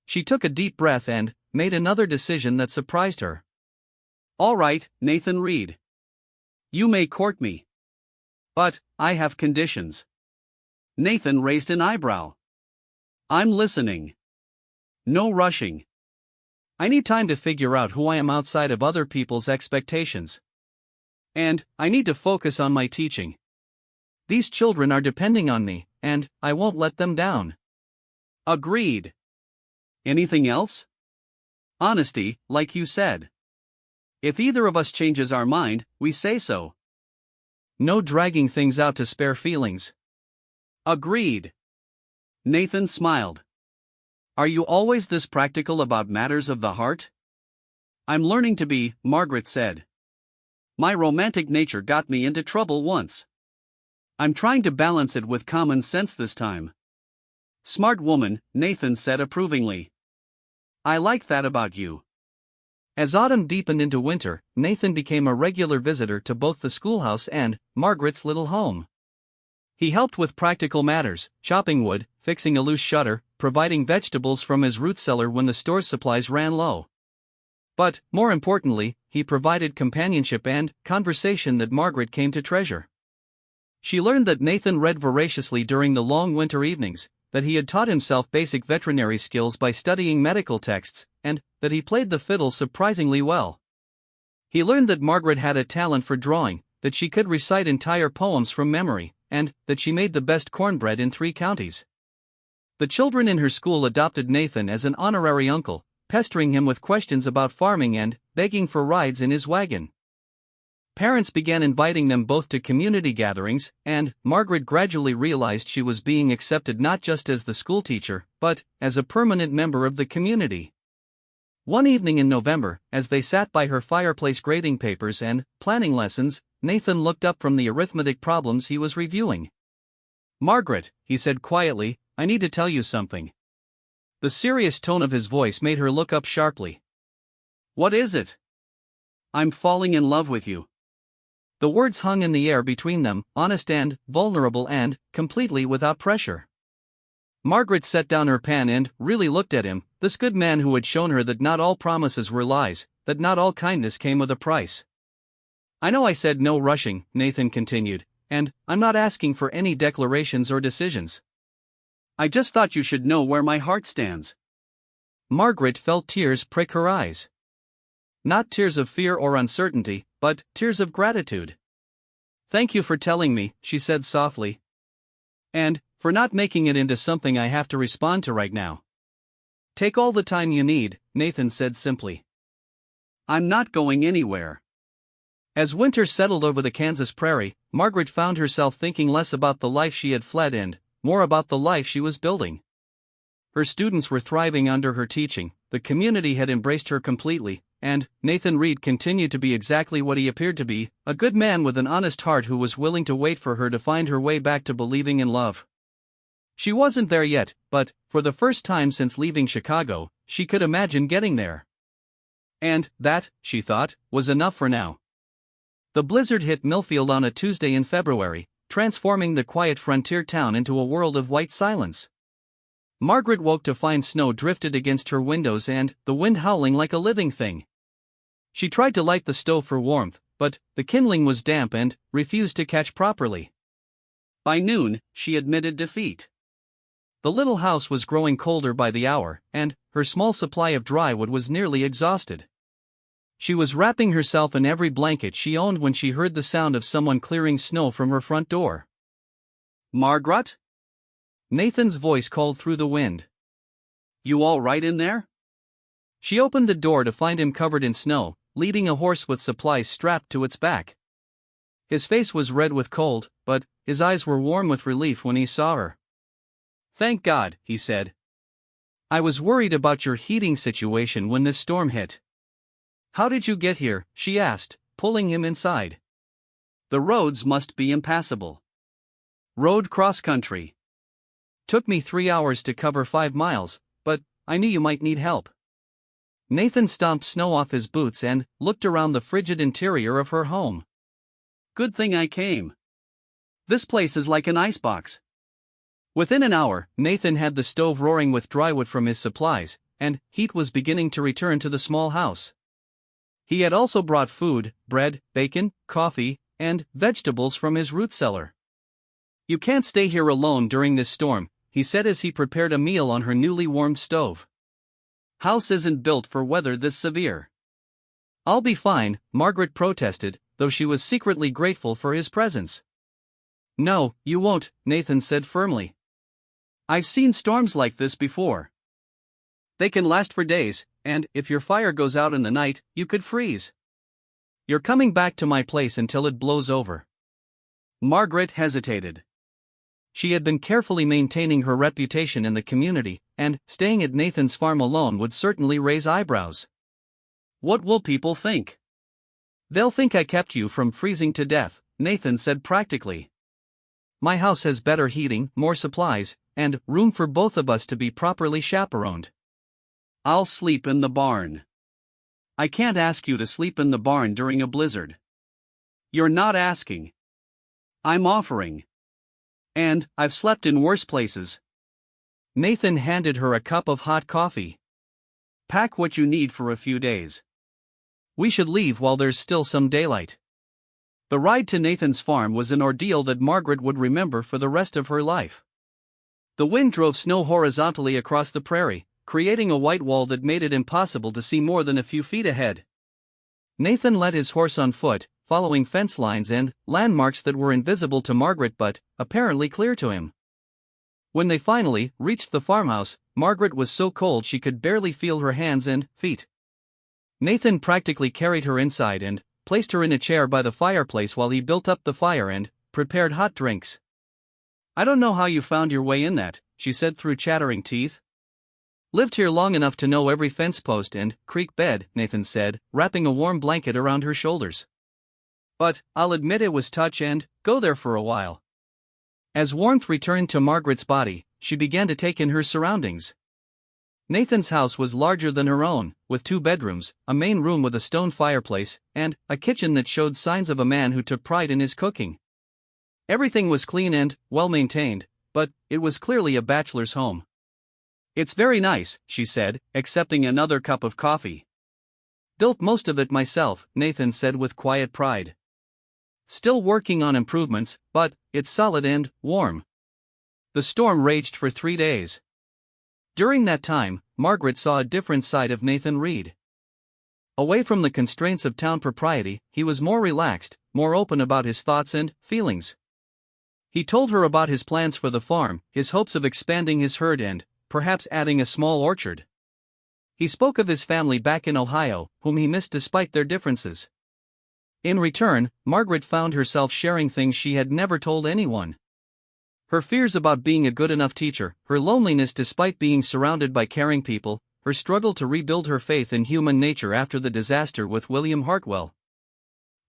She took a deep breath and made another decision that surprised her. All right, Nathan Reed. You may court me. But I have conditions. Nathan raised an eyebrow. I'm listening. No rushing. I need time to figure out who I am outside of other people's expectations. And I need to focus on my teaching. These children are depending on me, and I won't let them down. Agreed. Anything else? Honesty, like you said. If either of us changes our mind, we say so. No dragging things out to spare feelings. Agreed. Nathan smiled. Are you always this practical about matters of the heart? I'm learning to be, Margaret said. My romantic nature got me into trouble once. I'm trying to balance it with common sense this time. Smart woman, Nathan said approvingly. I like that about you. As autumn deepened into winter, Nathan became a regular visitor to both the schoolhouse and Margaret's little home. He helped with practical matters, chopping wood, fixing a loose shutter, providing vegetables from his root cellar when the store's supplies ran low. But, more importantly, he provided companionship and conversation that Margaret came to treasure. She learned that Nathan read voraciously during the long winter evenings, that he had taught himself basic veterinary skills by studying medical texts, and that he played the fiddle surprisingly well. He learned that Margaret had a talent for drawing, that she could recite entire poems from memory, and that she made the best cornbread in 3 counties. The children in her school adopted Nathan as an honorary uncle, pestering him with questions about farming and begging for rides in his wagon. Parents began inviting them both to community gatherings, and Margaret gradually realized she was being accepted not just as the schoolteacher, but as a permanent member of the community. One evening in November, as they sat by her fireplace grading papers and planning lessons, Nathan looked up from the arithmetic problems he was reviewing. "Margaret," he said quietly, "I need to tell you something." The serious tone of his voice made her look up sharply. "What is it?" "I'm falling in love with you." The words hung in the air between them, honest and vulnerable and completely without pressure. Margaret set down her pen and really looked at him, this good man who had shown her that not all promises were lies, that not all kindness came with a price. "I know I said no rushing," Nathan continued, "and I'm not asking for any declarations or decisions. I just thought you should know where my heart stands." Margaret felt tears prick her eyes. Not tears of fear or uncertainty, but tears of gratitude. "Thank you for telling me," she said softly. "And for not making it into something I have to respond to right now." "Take all the time you need," Nathan said simply. "I'm not going anywhere." As winter settled over the Kansas prairie, Margaret found herself thinking less about the life she had fled and more about the life she was building. Her students were thriving under her teaching, the community had embraced her completely, and Nathan Reed continued to be exactly what he appeared to be, a good man with an honest heart who was willing to wait for her to find her way back to believing in love. She wasn't there yet, but, for the first time since leaving Chicago, she could imagine getting there. And that, she thought, was enough for now. The blizzard hit Millfield on a Tuesday in February, transforming the quiet frontier town into a world of white silence. Margaret woke to find snow drifted against her windows and the wind howling like a living thing. She tried to light the stove for warmth, but the kindling was damp and refused to catch properly. By noon, she admitted defeat. The little house was growing colder by the hour, and her small supply of dry wood was nearly exhausted. She was wrapping herself in every blanket she owned when she heard the sound of someone clearing snow from her front door. "Margaret?" Nathan's voice called through the wind. "You all right in there?" She opened the door to find him covered in snow, leading a horse with supplies strapped to its back. His face was red with cold, but his eyes were warm with relief when he saw her. "Thank God," he said. "I was worried about your heating situation when this storm hit." "How did you get here?" she asked, pulling him inside. "The roads must be impassable." "Rode cross-country. Took me 3 hours to cover 5 miles, but I knew you might need help." Nathan stomped snow off his boots and looked around the frigid interior of her home. "Good thing I came. This place is like an icebox." Within an hour, Nathan had the stove roaring with drywood from his supplies, and heat was beginning to return to the small house. He had also brought food, bread, bacon, coffee, and vegetables from his root cellar. "You can't stay here alone during this storm," he said as he prepared a meal on her newly warmed stove. "House isn't built for weather this severe." "I'll be fine," Margaret protested, though she was secretly grateful for his presence. "No, you won't," Nathan said firmly. "I've seen storms like this before. They can last for days, and if your fire goes out in the night, you could freeze. You're coming back to my place until it blows over." Margaret hesitated. She had been carefully maintaining her reputation in the community, and staying at Nathan's farm alone would certainly raise eyebrows. "What will people think?" "They'll think I kept you from freezing to death," Nathan said practically. "My house has better heating, more supplies, and room for both of us to be properly chaperoned." "I'll sleep in the barn." "I can't ask you to sleep in the barn during a blizzard." "You're not asking. I'm offering. And I've slept in worse places." Nathan handed her a cup of hot coffee. "Pack what you need for a few days. We should leave while there's still some daylight." The ride to Nathan's farm was an ordeal that Margaret would remember for the rest of her life. The wind drove snow horizontally across the prairie, creating a white wall that made it impossible to see more than a few feet ahead. Nathan led his horse on foot, following fence lines and landmarks that were invisible to Margaret but apparently clear to him. When they finally reached the farmhouse, Margaret was so cold she could barely feel her hands and feet. Nathan practically carried her inside and placed her in a chair by the fireplace while he built up the fire and prepared hot drinks. "I don't know how you found your way in that," she said through chattering teeth. "Lived here long enough to know every fence post and creek bed," Nathan said, wrapping a warm blanket around her shoulders. "But I'll admit it was touch and go there for a while." As warmth returned to Margaret's body, she began to take in her surroundings. Nathan's house was larger than her own, with 2 bedrooms, a main room with a stone fireplace, and a kitchen that showed signs of a man who took pride in his cooking. Everything was clean and well-maintained, but it was clearly a bachelor's home. "It's very nice," she said, accepting another cup of coffee. "Built most of it myself," Nathan said with quiet pride. "Still working on improvements, but it's solid and warm." The storm raged for 3 days. During that time, Margaret saw a different side of Nathan Reed. Away from the constraints of town propriety, he was more relaxed, more open about his thoughts and feelings. He told her about his plans for the farm, his hopes of expanding his herd and perhaps adding a small orchard. He spoke of his family back in Ohio, whom he missed despite their differences. In return, Margaret found herself sharing things she had never told anyone. Her fears about being a good enough teacher, her loneliness despite being surrounded by caring people, her struggle to rebuild her faith in human nature after the disaster with William Hartwell.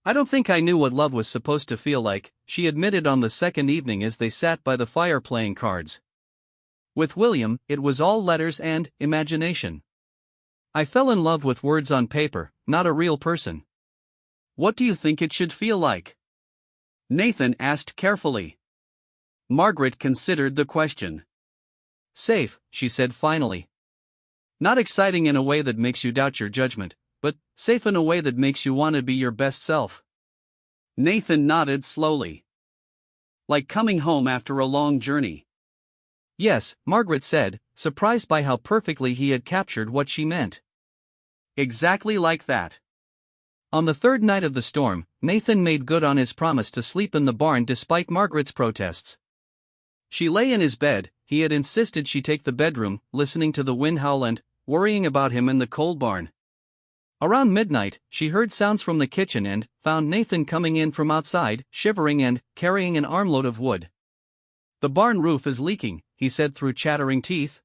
"I don't think I knew what love was supposed to feel like," she admitted on the second evening as they sat by the fire playing cards. "With William, it was all letters and imagination. I fell in love with words on paper, not a real person." "What do you think it should feel like?" Nathan asked carefully. Margaret considered the question. "Safe," she said finally. "Not exciting in a way that makes you doubt your judgment, but safe in a way that makes you want to be your best self." Nathan nodded slowly. "Like coming home after a long journey." "Yes," Margaret said, surprised by how perfectly he had captured what she meant. "Exactly like that." On the 3rd night of the storm, Nathan made good on his promise to sleep in the barn despite Margaret's protests. She lay in his bed. He had insisted she take the bedroom, listening to the wind howl and worrying about him in the cold barn. Around midnight, she heard sounds from the kitchen and found Nathan coming in from outside, shivering and carrying an armload of wood. "The barn roof is leaking," he said through chattering teeth.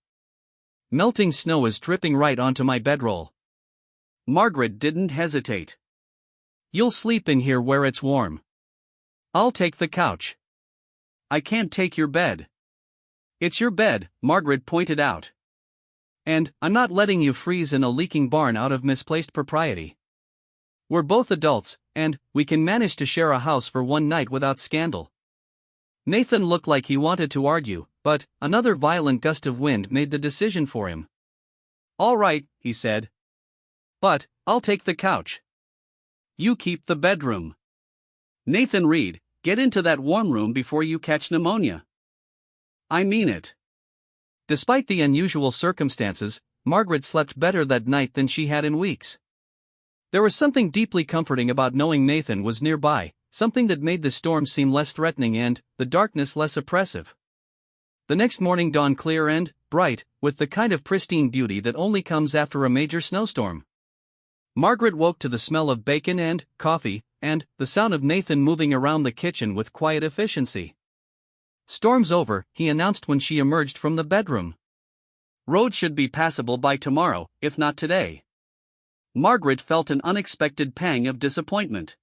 "Melting snow is dripping right onto my bedroll." Margaret didn't hesitate. "You'll sleep in here where it's warm. I'll take the couch." "I can't take your bed." "It's your bed," Margaret pointed out. "And I'm not letting you freeze in a leaking barn out of misplaced propriety. We're both adults, and we can manage to share a house for one night without scandal." Nathan looked like he wanted to argue, but another violent gust of wind made the decision for him. "All right," he said. "But I'll take the couch. You keep the bedroom." "Nathan Reed, get into that warm room before you catch pneumonia." "I mean it." Despite the unusual circumstances, Margaret slept better that night than she had in weeks. There was something deeply comforting about knowing Nathan was nearby, something that made the storm seem less threatening and the darkness less oppressive. The next morning dawned clear and bright, with the kind of pristine beauty that only comes after a major snowstorm. Margaret woke to the smell of bacon and coffee, and the sound of Nathan moving around the kitchen with quiet efficiency. "Storm's over," he announced when she emerged from the bedroom. "Road should be passable by tomorrow, if not today." Margaret felt an unexpected pang of disappointment.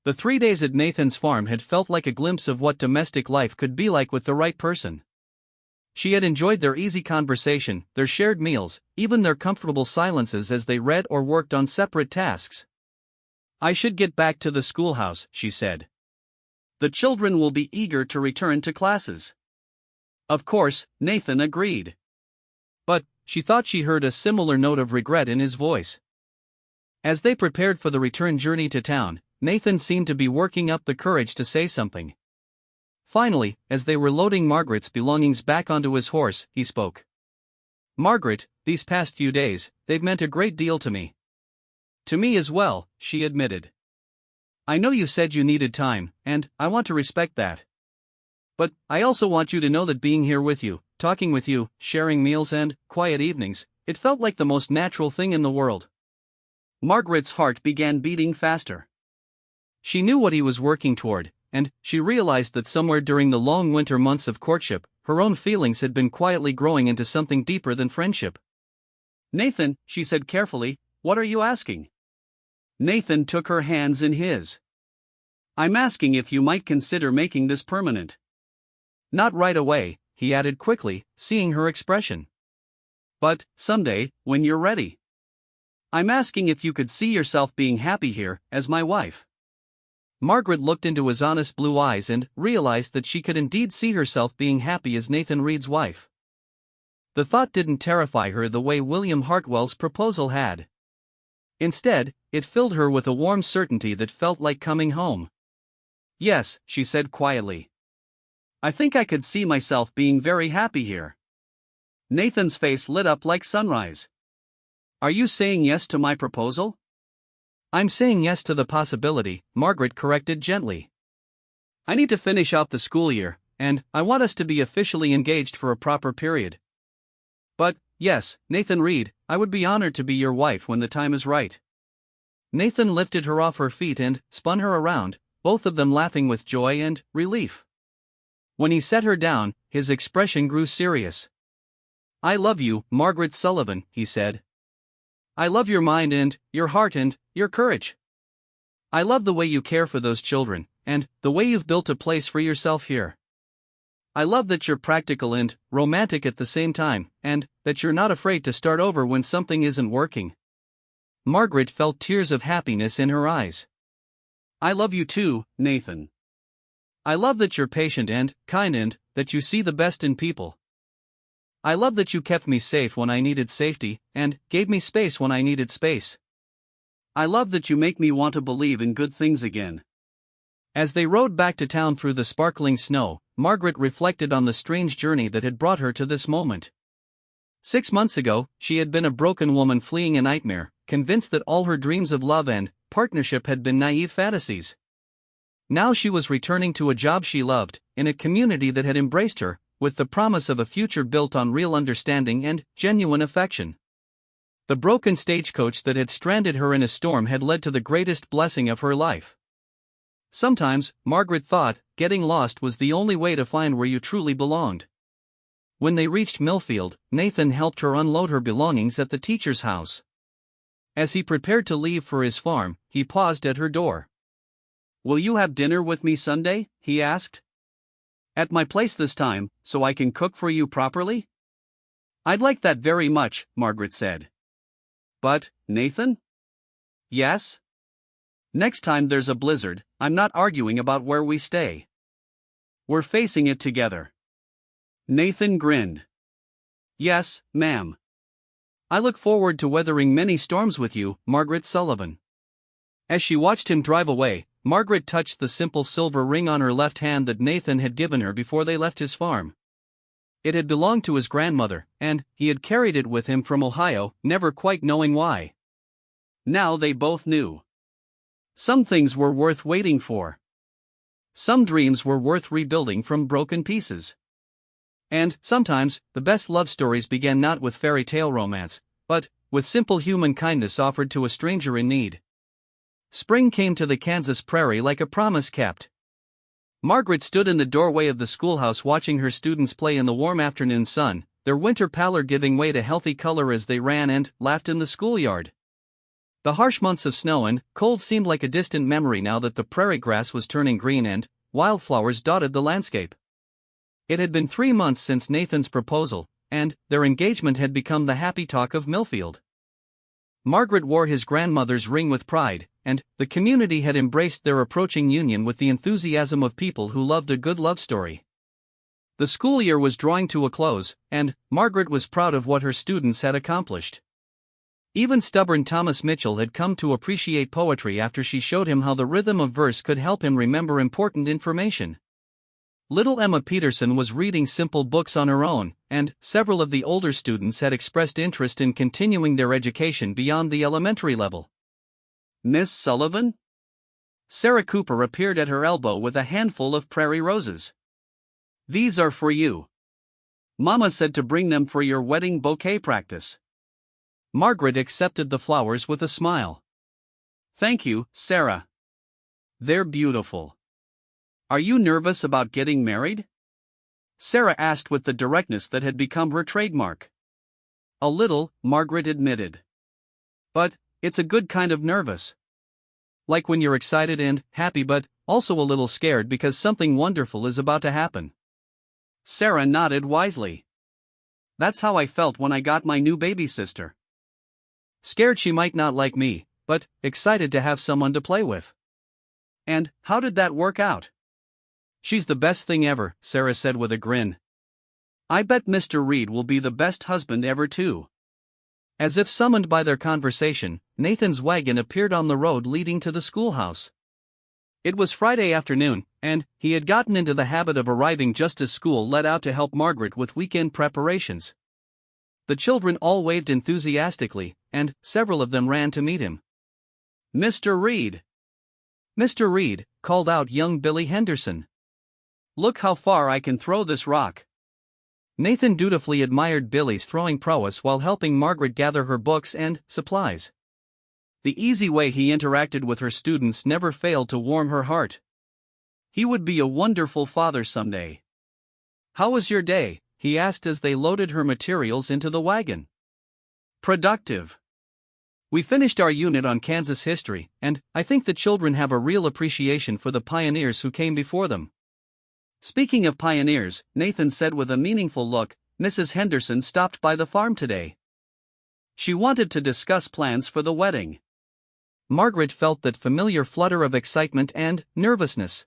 The 3 days at Nathan's farm had felt like a glimpse of what domestic life could be like with the right person. She had enjoyed their easy conversation, their shared meals, even their comfortable silences as they read or worked on separate tasks. "I should get back to the schoolhouse," she said. "The children will be eager to return to classes." Of course, Nathan agreed. But she thought she heard a similar note of regret in his voice. As they prepared for the return journey to town, Nathan seemed to be working up the courage to say something. Finally, as they were loading Margaret's belongings back onto his horse, he spoke. "Margaret, these past few days, they've meant a great deal to me." "To me as well," she admitted. "I know you said you needed time, and I want to respect that. But I also want you to know that being here with you, talking with you, sharing meals and quiet evenings, it felt like the most natural thing in the world." Margaret's heart began beating faster. She knew what he was working toward, and she realized that somewhere during the long winter months of courtship, her own feelings had been quietly growing into something deeper than friendship. "Nathan," she said carefully, "what are you asking?" Nathan took her hands in his. "I'm asking if you might consider making this permanent." "Not right away," he added quickly, seeing her expression. "But someday, when you're ready. I'm asking if you could see yourself being happy here, as my wife." Margaret looked into his honest blue eyes and realized that she could indeed see herself being happy as Nathan Reed's wife. The thought didn't terrify her the way William Hartwell's proposal had. Instead, it filled her with a warm certainty that felt like coming home. "Yes," she said quietly. "I think I could see myself being very happy here." Nathan's face lit up like sunrise. "Are you saying yes to my proposal?" "I'm saying yes to the possibility," Margaret corrected gently. "I need to finish out the school year, and I want us to be officially engaged for a proper period. But, yes, Nathan Reed, I would be honored to be your wife when the time is right." Nathan lifted her off her feet and spun her around, both of them laughing with joy and relief. When he set her down, his expression grew serious. "I love you, Margaret Sullivan," he said. "I love your mind and your heart and your courage. I love the way you care for those children, and the way you've built a place for yourself here. I love that you're practical and romantic at the same time, and that you're not afraid to start over when something isn't working." Margaret felt tears of happiness in her eyes. "I love you too, Nathan. I love that you're patient and kind and that you see the best in people. I love that you kept me safe when I needed safety, and gave me space when I needed space. I love that you make me want to believe in good things again." As they rode back to town through the sparkling snow, Margaret reflected on the strange journey that had brought her to this moment. 6 months ago, she had been a broken woman fleeing a nightmare, convinced that all her dreams of love and partnership had been naive fantasies. Now she was returning to a job she loved, in a community that had embraced her, with the promise of a future built on real understanding and genuine affection. The broken stagecoach that had stranded her in a storm had led to the greatest blessing of her life. Sometimes, Margaret thought, getting lost was the only way to find where you truly belonged. When they reached Millfield, Nathan helped her unload her belongings at the teacher's house. As he prepared to leave for his farm, he paused at her door. "Will you have dinner with me Sunday?" he asked. "At my place this time, so I can cook for you properly?" "I'd like that very much," Margaret said. "But, Nathan?" "Yes?" "Next time there's a blizzard, I'm not arguing about where we stay. We're facing it together." Nathan grinned. "Yes, ma'am. I look forward to weathering many storms with you, Margaret Sullivan." As she watched him drive away, Margaret touched the simple silver ring on her left hand that Nathan had given her before they left his farm. It had belonged to his grandmother, and he had carried it with him from Ohio, never quite knowing why. Now they both knew. Some things were worth waiting for. Some dreams were worth rebuilding from broken pieces. And, sometimes, the best love stories began not with fairy tale romance, but with simple human kindness offered to a stranger in need. Spring came to the Kansas prairie like a promise kept. Margaret stood in the doorway of the schoolhouse watching her students play in the warm afternoon sun, their winter pallor giving way to healthy color as they ran and laughed in the schoolyard. The harsh months of snow and cold seemed like a distant memory now that the prairie grass was turning green and wildflowers dotted the landscape. It had been 3 months since Nathan's proposal, and their engagement had become the happy talk of Millfield. Margaret wore his grandmother's ring with pride, and the community had embraced their approaching union with the enthusiasm of people who loved a good love story. The school year was drawing to a close, and Margaret was proud of what her students had accomplished. Even stubborn Thomas Mitchell had come to appreciate poetry after she showed him how the rhythm of verse could help him remember important information. Little Emma Peterson was reading simple books on her own, and several of the older students had expressed interest in continuing their education beyond the elementary level. Miss Sullivan? Sarah Cooper appeared at her elbow with a handful of prairie roses. These are for you. Mama said to bring them for your wedding bouquet practice. Margaret accepted the flowers with a smile. Thank you, Sarah. They're beautiful. Are you nervous about getting married? Sarah asked with the directness that had become her trademark. A little, Margaret admitted. But it's a good kind of nervous. Like when you're excited and happy but also a little scared because something wonderful is about to happen. Sarah nodded wisely. That's how I felt when I got my new baby sister. Scared she might not like me, but excited to have someone to play with. And how did that work out? She's the best thing ever, Sarah said with a grin. I bet Mr. Reed will be the best husband ever too. As if summoned by their conversation, Nathan's wagon appeared on the road leading to the schoolhouse. It was Friday afternoon, and he had gotten into the habit of arriving just as school let out to help Margaret with weekend preparations. The children all waved enthusiastically, and several of them ran to meet him. Mr. Reed! Mr. Reed, called out young Billy Henderson. Look how far I can throw this rock. Nathan dutifully admired Billy's throwing prowess while helping Margaret gather her books and supplies. The easy way he interacted with her students never failed to warm her heart. He would be a wonderful father someday. How was your day? He asked as they loaded her materials into the wagon. Productive. We finished our unit on Kansas history, and I think the children have a real appreciation for the pioneers who came before them. Speaking of pioneers, Nathan said with a meaningful look, Mrs. Henderson stopped by the farm today. She wanted to discuss plans for the wedding. Margaret felt that familiar flutter of excitement and nervousness.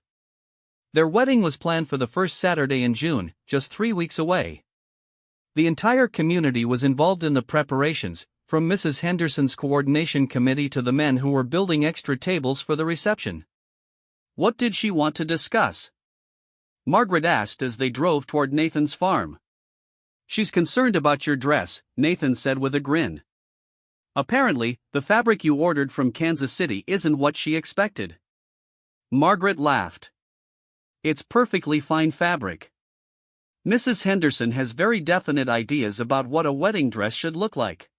Their wedding was planned for the first Saturday in June, just 3 weeks away. The entire community was involved in the preparations, from Mrs. Henderson's coordination committee to the men who were building extra tables for the reception. What did she want to discuss? Margaret asked as they drove toward Nathan's farm. She's concerned about your dress, Nathan said with a grin. Apparently, the fabric you ordered from Kansas City isn't what she expected. Margaret laughed. It's perfectly fine fabric. Mrs. Henderson has very definite ideas about what a wedding dress should look like.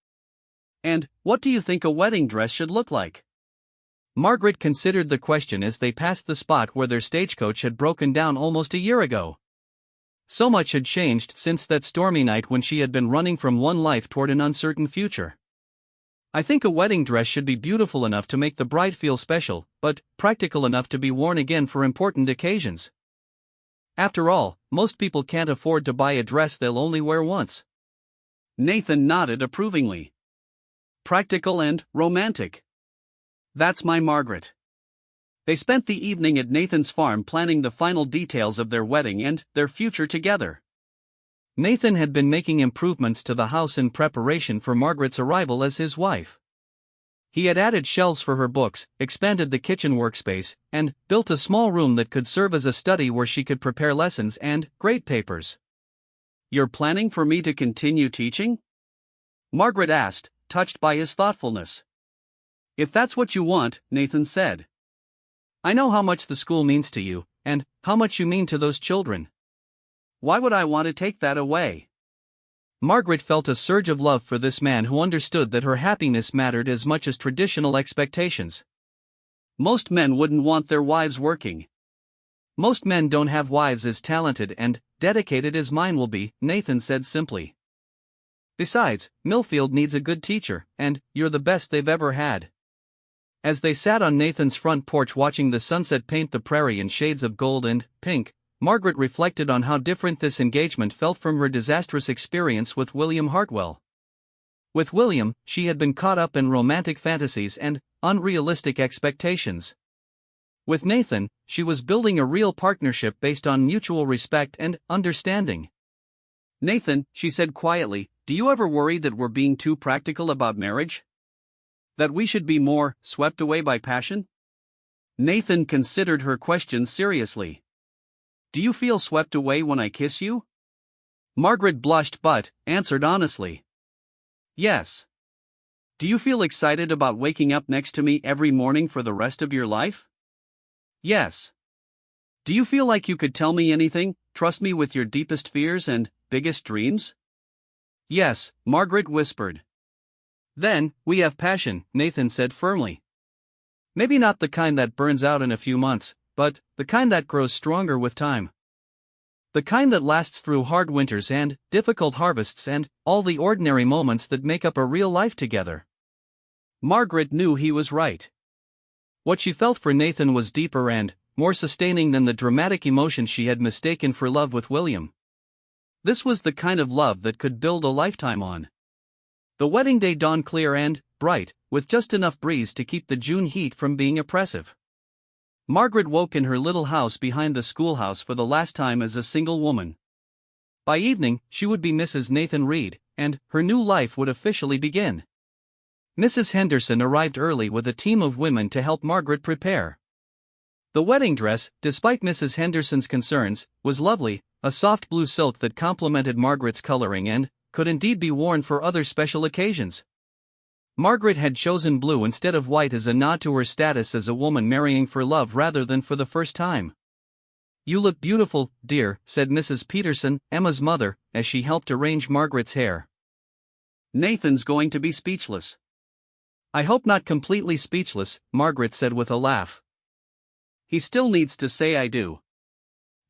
And what do you think a wedding dress should look like? Margaret considered the question as they passed the spot where their stagecoach had broken down almost a year ago. So much had changed since that stormy night when she had been running from one life toward an uncertain future. I think a wedding dress should be beautiful enough to make the bride feel special, but practical enough to be worn again for important occasions. After all, most people can't afford to buy a dress they'll only wear once. Nathan nodded approvingly. Practical and romantic. That's my Margaret. They spent the evening at Nathan's farm planning the final details of their wedding and their future together. Nathan had been making improvements to the house in preparation for Margaret's arrival as his wife. He had added shelves for her books, expanded the kitchen workspace, and built a small room that could serve as a study where she could prepare lessons and grade papers. You're planning for me to continue teaching? Margaret asked, touched by his thoughtfulness. If that's what you want, Nathan said. I know how much the school means to you, and how much you mean to those children. Why would I want to take that away? Margaret felt a surge of love for this man who understood that her happiness mattered as much as traditional expectations. Most men wouldn't want their wives working. Most men don't have wives as talented and dedicated as mine will be, Nathan said simply. Besides, Millfield needs a good teacher, and you're the best they've ever had. As they sat on Nathan's front porch watching the sunset paint the prairie in shades of gold and pink, Margaret reflected on how different this engagement felt from her disastrous experience with William Hartwell. With William, she had been caught up in romantic fantasies and unrealistic expectations. With Nathan, she was building a real partnership based on mutual respect and understanding. Nathan, she said quietly, do you ever worry that we're being too practical about marriage? That we should be more swept away by passion? Nathan considered her question seriously. Do you feel swept away when I kiss you? Margaret blushed but answered honestly. Yes. Do you feel excited about waking up next to me every morning for the rest of your life? Yes. Do you feel like you could tell me anything, trust me with your deepest fears and biggest dreams? Yes, Margaret whispered. Then, we have passion, Nathan said firmly. Maybe not the kind that burns out in a few months, but the kind that grows stronger with time. The kind that lasts through hard winters and difficult harvests and all the ordinary moments that make up a real life together. Margaret knew he was right. What she felt for Nathan was deeper and more sustaining than the dramatic emotion she had mistaken for love with William. This was the kind of love that could build a lifetime on. The wedding day dawned clear and bright, with just enough breeze to keep the June heat from being oppressive. Margaret woke in her little house behind the schoolhouse for the last time as a single woman. By evening, she would be Mrs. Nathan Reed, and her new life would officially begin. Mrs. Henderson arrived early with a team of women to help Margaret prepare. The wedding dress, despite Mrs. Henderson's concerns, was lovely, a soft blue silk that complemented Margaret's coloring and could indeed be worn for other special occasions. Margaret had chosen blue instead of white as a nod to her status as a woman marrying for love rather than for the first time. You look beautiful, dear, said Mrs. Peterson, Emma's mother, as she helped arrange Margaret's hair. Nathan's going to be speechless. I hope not completely speechless, Margaret said with a laugh. He still needs to say I do.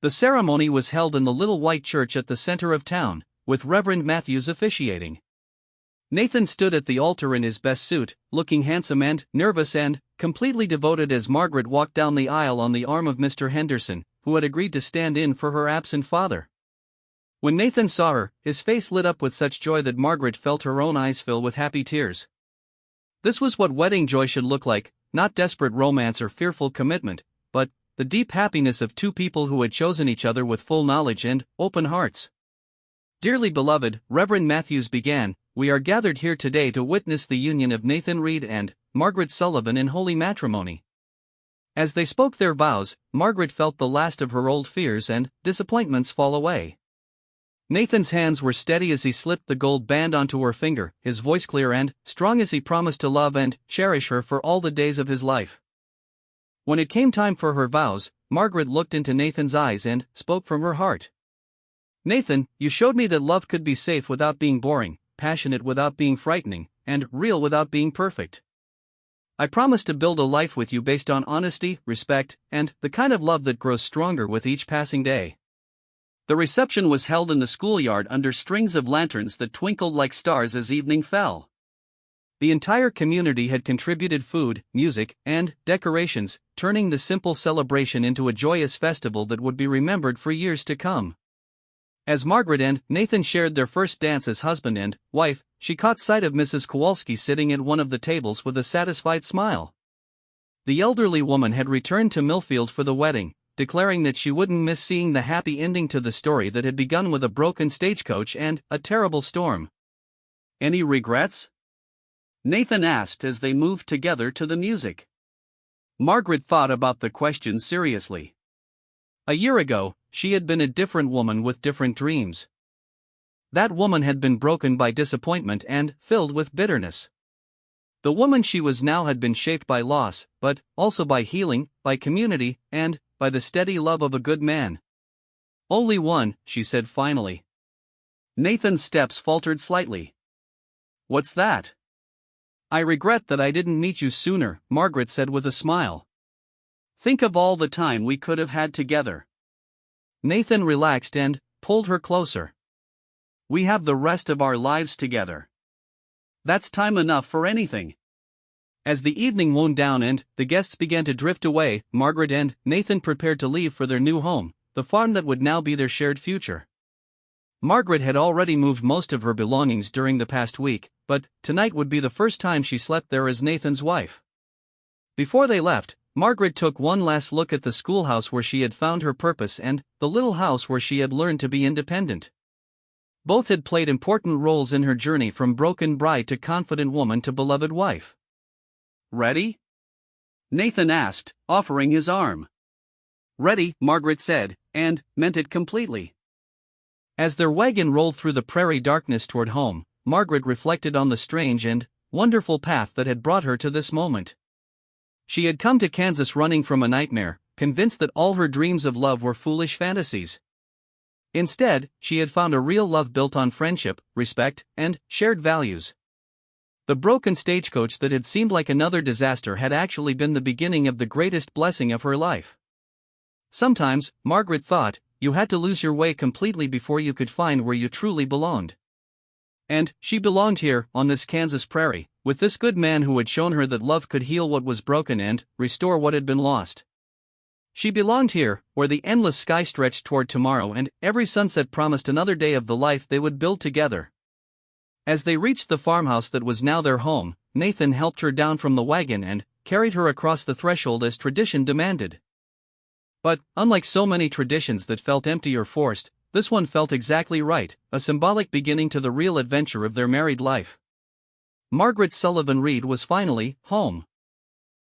The ceremony was held in the little white church at the center of town, with Reverend Matthews officiating. Nathan stood at the altar in his best suit, looking handsome and nervous and completely devoted as Margaret walked down the aisle on the arm of Mr. Henderson, who had agreed to stand in for her absent father. When Nathan saw her, his face lit up with such joy that Margaret felt her own eyes fill with happy tears. This was what wedding joy should look like, not desperate romance or fearful commitment, but the deep happiness of two people who had chosen each other with full knowledge and open hearts. Dearly beloved, Reverend Matthews began, we are gathered here today to witness the union of Nathan Reed and Margaret Sullivan in holy matrimony. As they spoke their vows, Margaret felt the last of her old fears and disappointments fall away. Nathan's hands were steady as he slipped the gold band onto her finger, his voice clear and strong as he promised to love and cherish her for all the days of his life. When it came time for her vows, Margaret looked into Nathan's eyes and spoke from her heart. Nathan, you showed me that love could be safe without being boring, passionate without being frightening, and real without being perfect. I promise to build a life with you based on honesty, respect, and the kind of love that grows stronger with each passing day. The reception was held in the schoolyard under strings of lanterns that twinkled like stars as evening fell. The entire community had contributed food, music, and decorations, turning the simple celebration into a joyous festival that would be remembered for years to come. As Margaret and Nathan shared their first dance as husband and wife, she caught sight of Mrs. Kowalski sitting at one of the tables with a satisfied smile. The elderly woman had returned to Millfield for the wedding, declaring that she wouldn't miss seeing the happy ending to the story that had begun with a broken stagecoach and a terrible storm. Any regrets? Nathan asked as they moved together to the music. Margaret thought about the question seriously. A year ago, she had been a different woman with different dreams. That woman had been broken by disappointment and filled with bitterness. The woman she was now had been shaped by loss, but also by healing, by community, and by the steady love of a good man. Only one, she said finally. Nathan's steps faltered slightly. What's that? I regret that I didn't meet you sooner, Margaret said with a smile. Think of all the time we could have had together. Nathan relaxed and pulled her closer. We have the rest of our lives together. That's time enough for anything. As the evening wound down and the guests began to drift away, Margaret and Nathan prepared to leave for their new home, the farm that would now be their shared future. Margaret had already moved most of her belongings during the past week, but tonight would be the first time she slept there as Nathan's wife. Before they left, Margaret took one last look at the schoolhouse where she had found her purpose and the little house where she had learned to be independent. Both had played important roles in her journey from broken bride to confident woman to beloved wife. Ready? Nathan asked, offering his arm. Ready, Margaret said, and meant it completely. As their wagon rolled through the prairie darkness toward home, Margaret reflected on the strange and wonderful path that had brought her to this moment. She had come to Kansas running from a nightmare, convinced that all her dreams of love were foolish fantasies. Instead, she had found a real love built on friendship, respect, and shared values. The broken stagecoach that had seemed like another disaster had actually been the beginning of the greatest blessing of her life. Sometimes, Margaret thought, you had to lose your way completely before you could find where you truly belonged. And she belonged here, on this Kansas prairie, with this good man who had shown her that love could heal what was broken and restore what had been lost. She belonged here, where the endless sky stretched toward tomorrow and every sunset promised another day of the life they would build together. As they reached the farmhouse that was now their home, Nathan helped her down from the wagon and carried her across the threshold as tradition demanded. But, unlike so many traditions that felt empty or forced, this one felt exactly right, a symbolic beginning to the real adventure of their married life. Margaret Sullivan Reed was finally home.